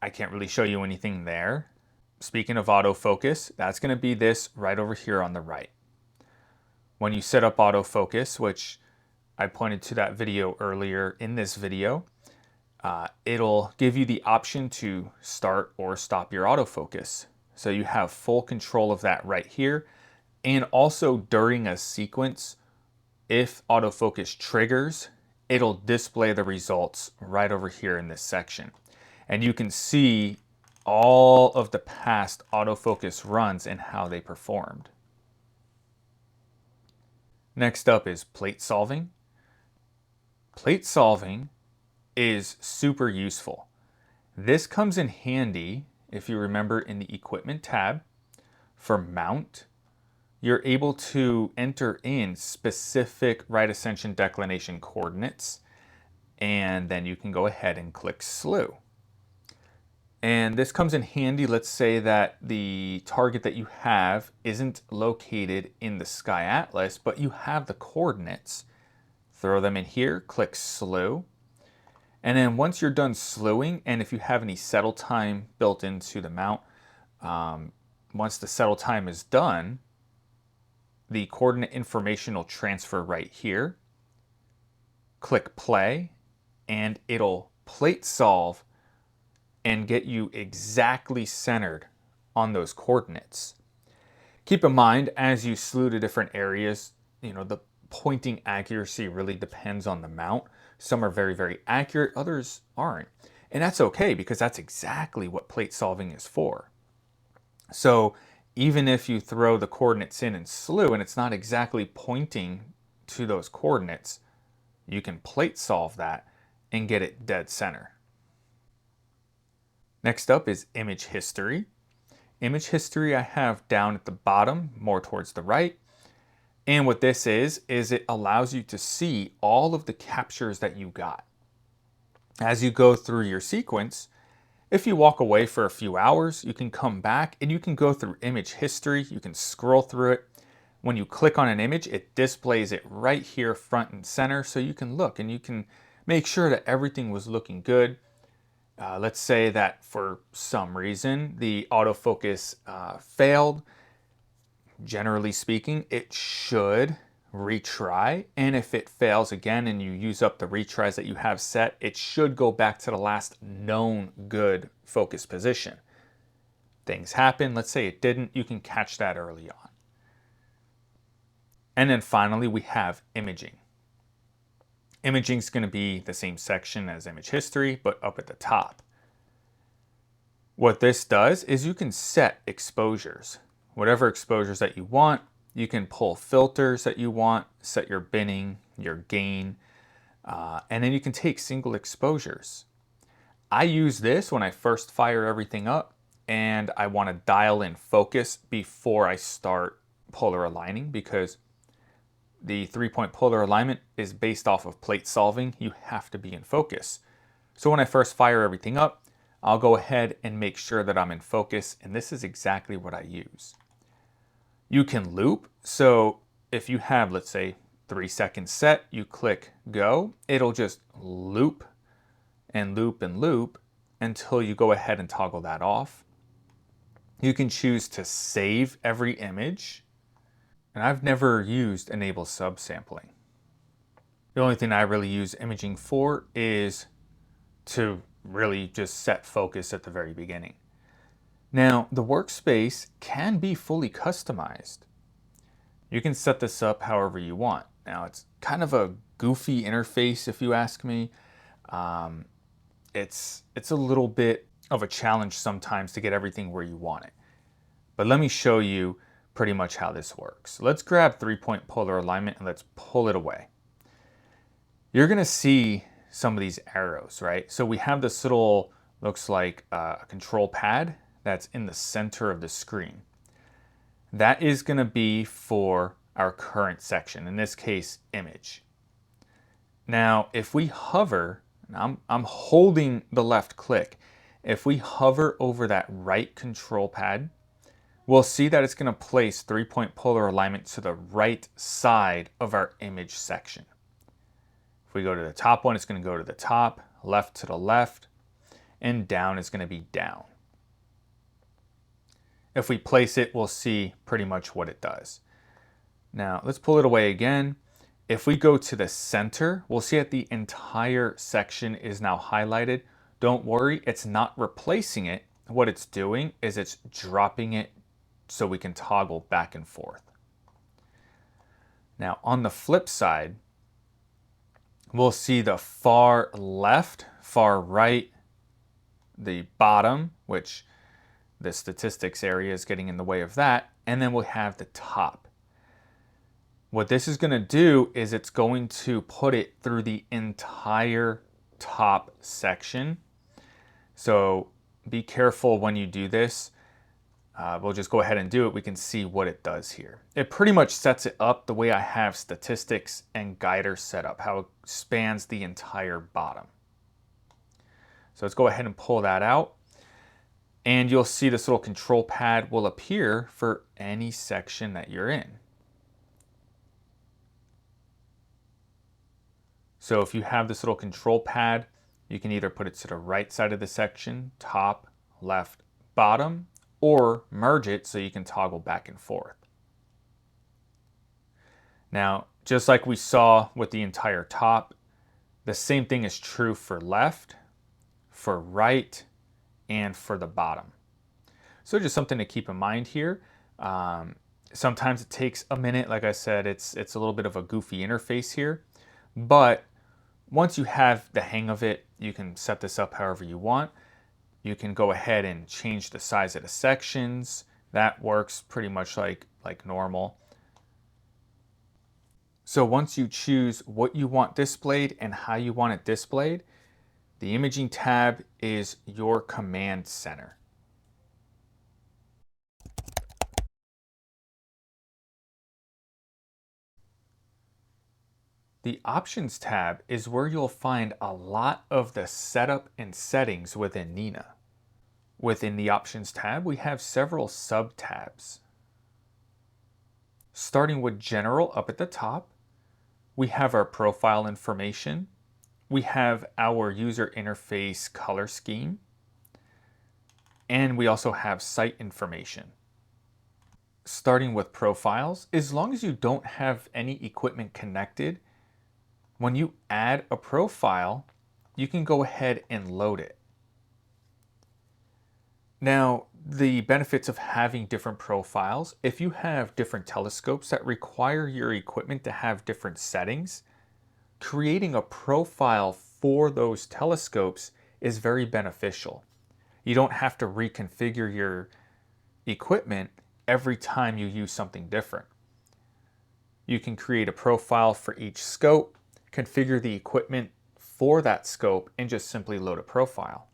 I can't really show you anything there. Speaking of autofocus, that's going to be this right over here on the right. When you set up autofocus, which I pointed to that video earlier in this video, it'll give you the option to start or stop your autofocus. So you have full control of that right here. And also during a sequence, if autofocus triggers, it'll display the results right over here in this section. And you can see all of the past autofocus runs and how they performed. Next up is plate solving. Plate solving is super useful. This comes in handy if you remember in the equipment tab for mount. You're able to enter in specific right ascension declination coordinates, and then you can go ahead and click slew. And this comes in handy. Let's say that the target that you have isn't located in the sky atlas, but you have the coordinates. Throw them in here, click slew. And then once you're done slewing, and if you have any settle time built into the mount, once the settle time is done, the coordinate information will transfer right here. Click play, and it'll plate solve and get you exactly centered on those coordinates. Keep in mind, as you slew to different areas, the pointing accuracy really depends on the mount. Some are very, very accurate, others aren't. And that's okay because that's exactly what plate solving is for. So even if you throw the coordinates in slew and it's not exactly pointing to those coordinates, you can plate solve that and get it dead center. Next up is image history. Image history I have down at the bottom, more towards the right. And what this is it allows you to see all of the captures that you got. As you go through your sequence, if you walk away for a few hours, you can come back and you can go through image history. You can scroll through it. When you click on an image, it displays it right here front and center, so you can look and you can make sure that everything was looking good. Let's say that for some reason the autofocus failed. Generally speaking, it should retry, and if it fails again and you use up the retries that you have set, it should go back to the last known good focus position. Things happen, let's say it didn't, you can catch that early on. And then finally we have imaging. Imaging is going to be the same section as image history, but up at the top. What this does is you can set exposures. Whatever exposures that you want, you can pull filters that you want, set your binning, your gain, and then you can take single exposures. I use this when I first fire everything up and I want to dial in focus before I start polar aligning, because the 3-point polar alignment is based off of plate solving. You have to be in focus. So when I first fire everything up, I'll go ahead and make sure that I'm in focus, and this is exactly what I use. You can loop, so if you have, let's say, 3 seconds set, you click go, it'll just loop and loop and loop until you go ahead and toggle that off. You can choose to save every image, and I've never used enable subsampling. The only thing I really use imaging for is to really just set focus at the very beginning. Now, the workspace can be fully customized. You can set this up however you want. Now, it's kind of a goofy interface if you ask me. It's a little bit of a challenge sometimes to get everything where you want it. But let me show you pretty much how this works. Let's grab 3-point polar alignment and let's pull it away. You're gonna see some of these arrows, right? So we have this little, looks like a control pad that's in the center of the screen. That is gonna be for our current section, in this case, image. Now, if we hover, and I'm holding the left click, if we hover over that right control pad, we'll see that it's gonna place 3-point polar alignment to the right side of our image section. If we go to the top one, it's going to go to the top, left to the left, and down is going to be down. If we place it, we'll see pretty much what it does. Now, let's pull it away again. If we go to the center, we'll see that the entire section is now highlighted. Don't worry, it's not replacing it. What it's doing is it's dropping it so we can toggle back and forth. Now, on the flip side, we'll see the far left, far right, the bottom, which the statistics area is getting in the way of that, and then we'll have the top. What this is going to do is it's going to put it through the entire top section. So be careful when you do this. We'll just go ahead and do it. We can see what it does here. It pretty much sets it up the way I have statistics and guiders set up, how it spans the entire bottom. So let's go ahead and pull that out. And you'll see this little control pad will appear for any section that you're in. So if you have this little control pad, you can either put it to the right side of the section, top, left, bottom, or merge it so you can toggle back and forth. Now, just like we saw with the entire top, the same thing is true for left, for right, and for the bottom. So just something to keep in mind here. Sometimes it takes a minute. Like I said, it's a little bit of a goofy interface here, but Once you have the hang of it, you can set this up however you want. You can go ahead and change the size of the sections. That works pretty much like normal. So once you choose what you want displayed and how you want it displayed, the imaging tab is your command center. The Options tab is where you'll find a lot of the setup and settings within Nina. Within the Options tab, we have several sub-tabs. Starting with General up at the top, we have our profile information. We have our user interface color scheme. And we also have site information. Starting with profiles, as long as you don't have any equipment connected, when you add a profile, you can go ahead and load it. Now, the benefits of having different profiles, if you have different telescopes that require your equipment to have different settings, creating a profile for those telescopes is very beneficial. You don't have to reconfigure your equipment every time you use something different. You can create a profile for each scope, configure the equipment for that scope, and just simply load a profile.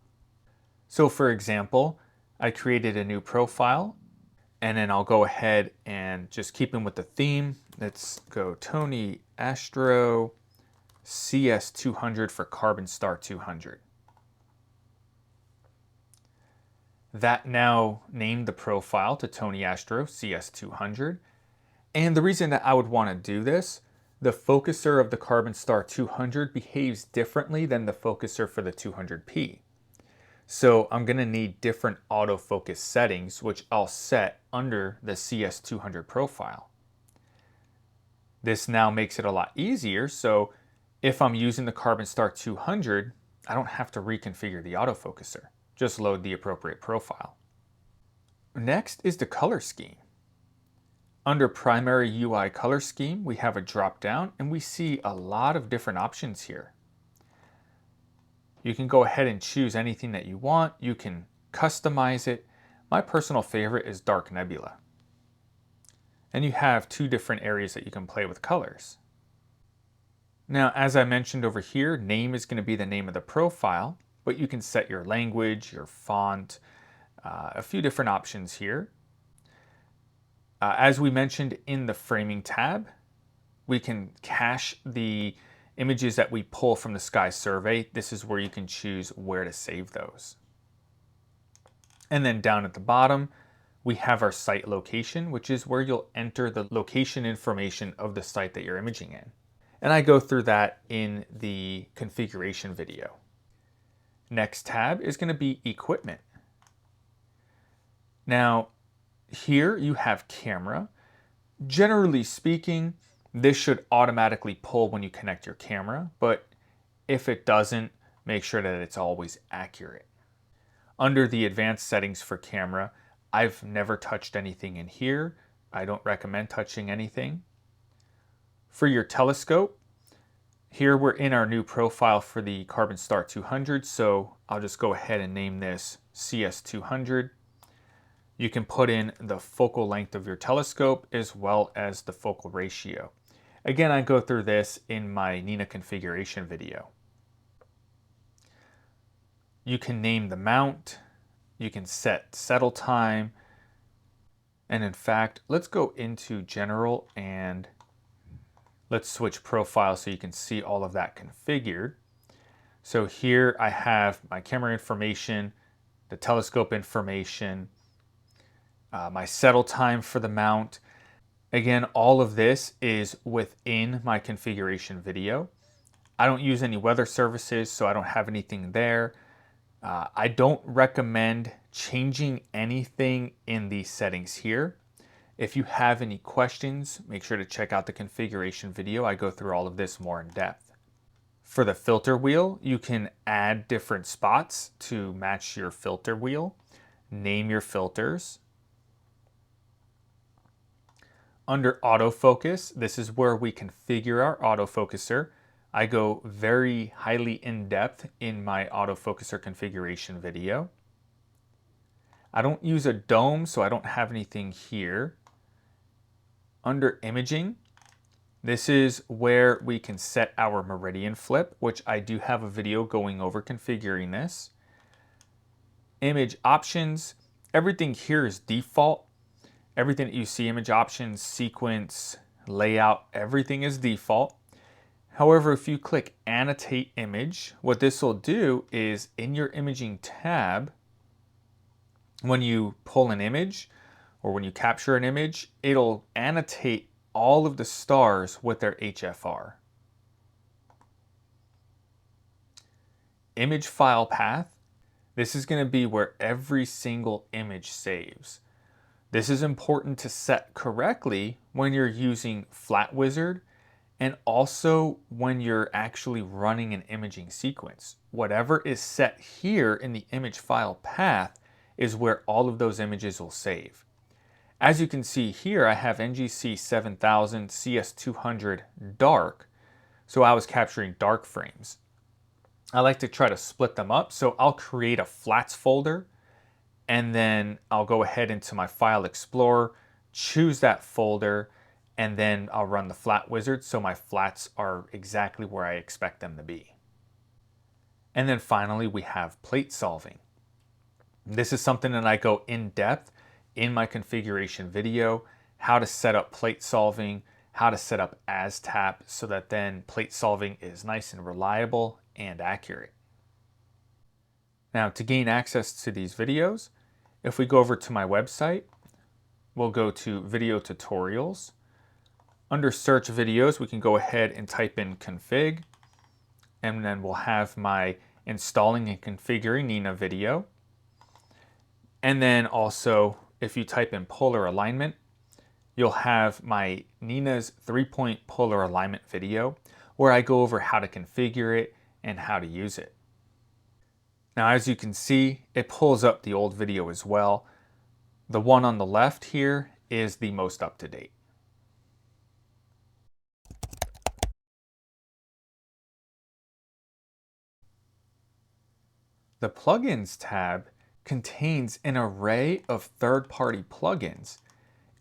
So for example, I created a new profile, and then I'll go ahead and just keeping with the theme. Let's go Tony Astro CS200 for Carbon Star 200. That now named the profile to Tony Astro CS200. And the reason that I would want to do this, the focuser of the Carbon Star 200 behaves differently than the focuser for the 200p. So I'm going to need different autofocus settings, which I'll set under the CS200 profile. This now makes it a lot easier. So if I'm using the Carbon Star 200, I don't have to reconfigure the autofocuser. Just load the appropriate profile. Next is the color scheme. Under Primary UI Color Scheme, we have a drop down and we see a lot of different options here. You can go ahead and choose anything that you want. You can customize it. My personal favorite is Dark Nebula. And you have two different areas that you can play with colors. Now, as I mentioned over here, name is going to be the name of the profile, but you can set your language, your font, a few different options here. As we mentioned in the Framing tab, we can cache the images that we pull from the sky survey. This is where you can choose where to save those. And then down at the bottom, we have our site location, which is where you'll enter the location information of the site that you're imaging in. And I go through that in the configuration video. Next tab is going to be Equipment. Now, here you have camera. Generally speaking, this should automatically pull when you connect your camera, but if it doesn't, make sure that it's always accurate. Under the advanced settings for camera, I've never touched anything in here. I don't recommend touching anything. For your telescope, here we're in our new profile for the Carbon Star 200, so I'll just go ahead and name this CS200. You can put in the focal length of your telescope as well as the focal ratio. Again, I go through this in my Nina configuration video. You can name the mount, you can set settle time, and in fact, let's go into General and let's switch profile so you can see all of that configured. So here I have my camera information, the telescope information, my settle time for the mount. Again, all of this is within my configuration video. I don't use any weather services, so I don't have anything there. I don't recommend changing anything in these settings here. If you have any questions, make sure to check out the configuration video. I go through all of this more in depth. For the filter wheel, you can add different spots to match your filter wheel. Name your filters. Under autofocus, this is where we configure our autofocuser. I go very highly in depth in my autofocuser configuration video. I don't use a dome, so I don't have anything here. Under imaging, this is where we can set our meridian flip, which I do have a video going over configuring this. Image options, everything here is default. Everything that you see, image options, sequence, layout, everything is default. However, if you click annotate image, what this will do is in your imaging tab, when you pull an image or when you capture an image, it'll annotate all of the stars with their HFR. Image file path. This is going to be where every single image saves. This is important to set correctly when you're using Flat Wizard and also when you're actually running an imaging sequence. Whatever is set here in the image file path is where all of those images will save. As you can see here, I have NGC 7000 CS200 dark, so I was capturing dark frames. I like to try to split them up, so I'll create a flats folder, and then I'll go ahead into my File Explorer, choose that folder, and then I'll run the Flat Wizard so my flats are exactly where I expect them to be. And then finally, we have plate solving. This is something that I go in depth in my configuration video, how to set up plate solving, how to set up ASTAP so that then plate solving is nice and reliable and accurate. Now, to gain access to these videos, if we go over to my website, we'll go to video tutorials. Under search videos, we can go ahead and type in config, and then we'll have my installing and configuring Nina video. And then also, if you type in polar alignment, you'll have my Nina's 3-point polar alignment video where I go over how to configure it and how to use it. Now, as you can see, it pulls up the old video as well. The one on the left here is the most up-to-date. The Plugins tab contains an array of third-party plugins.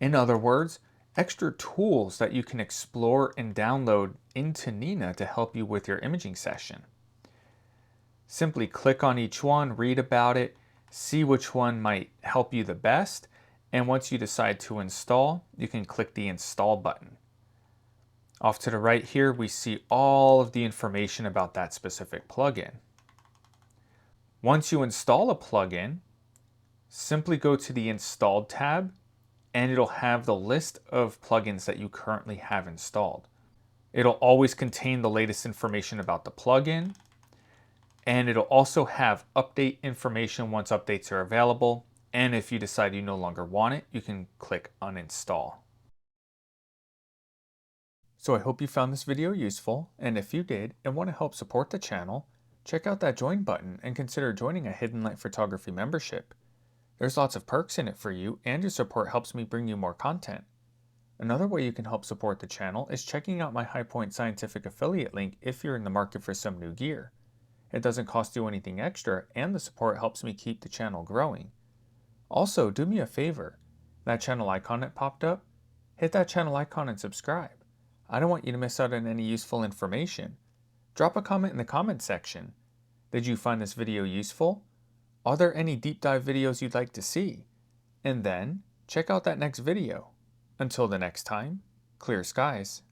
In other words, extra tools that you can explore and download into Nina to help you with your imaging session. Simply click on each one, read about it, see which one might help you the best, and once you decide to install, you can click the Install button. Off to the right here, we see all of the information about that specific plugin. Once you install a plugin, simply go to the Installed tab, and it'll have the list of plugins that you currently have installed. It'll always contain the latest information about the plugin, and it'll also have update information once updates are available, and if you decide you no longer want it, you can click uninstall. So I hope you found this video useful, and if you did and want to help support the channel, check out that join button and consider joining a Hidden Light Photography membership. There's lots of perks in it for you, and your support helps me bring you more content. Another way you can help support the channel is checking out my High Point Scientific affiliate link if you're in the market for some new gear. It doesn't cost you anything extra, and the support helps me keep the channel growing. Also, do me a favor. That channel icon that popped up, hit that channel icon and subscribe. I don't want you to miss out on any useful information. Drop a comment in the comment section. Did you find this video useful? Are there any deep dive videos you'd like to see? And then, check out that next video. Until the next time, clear skies.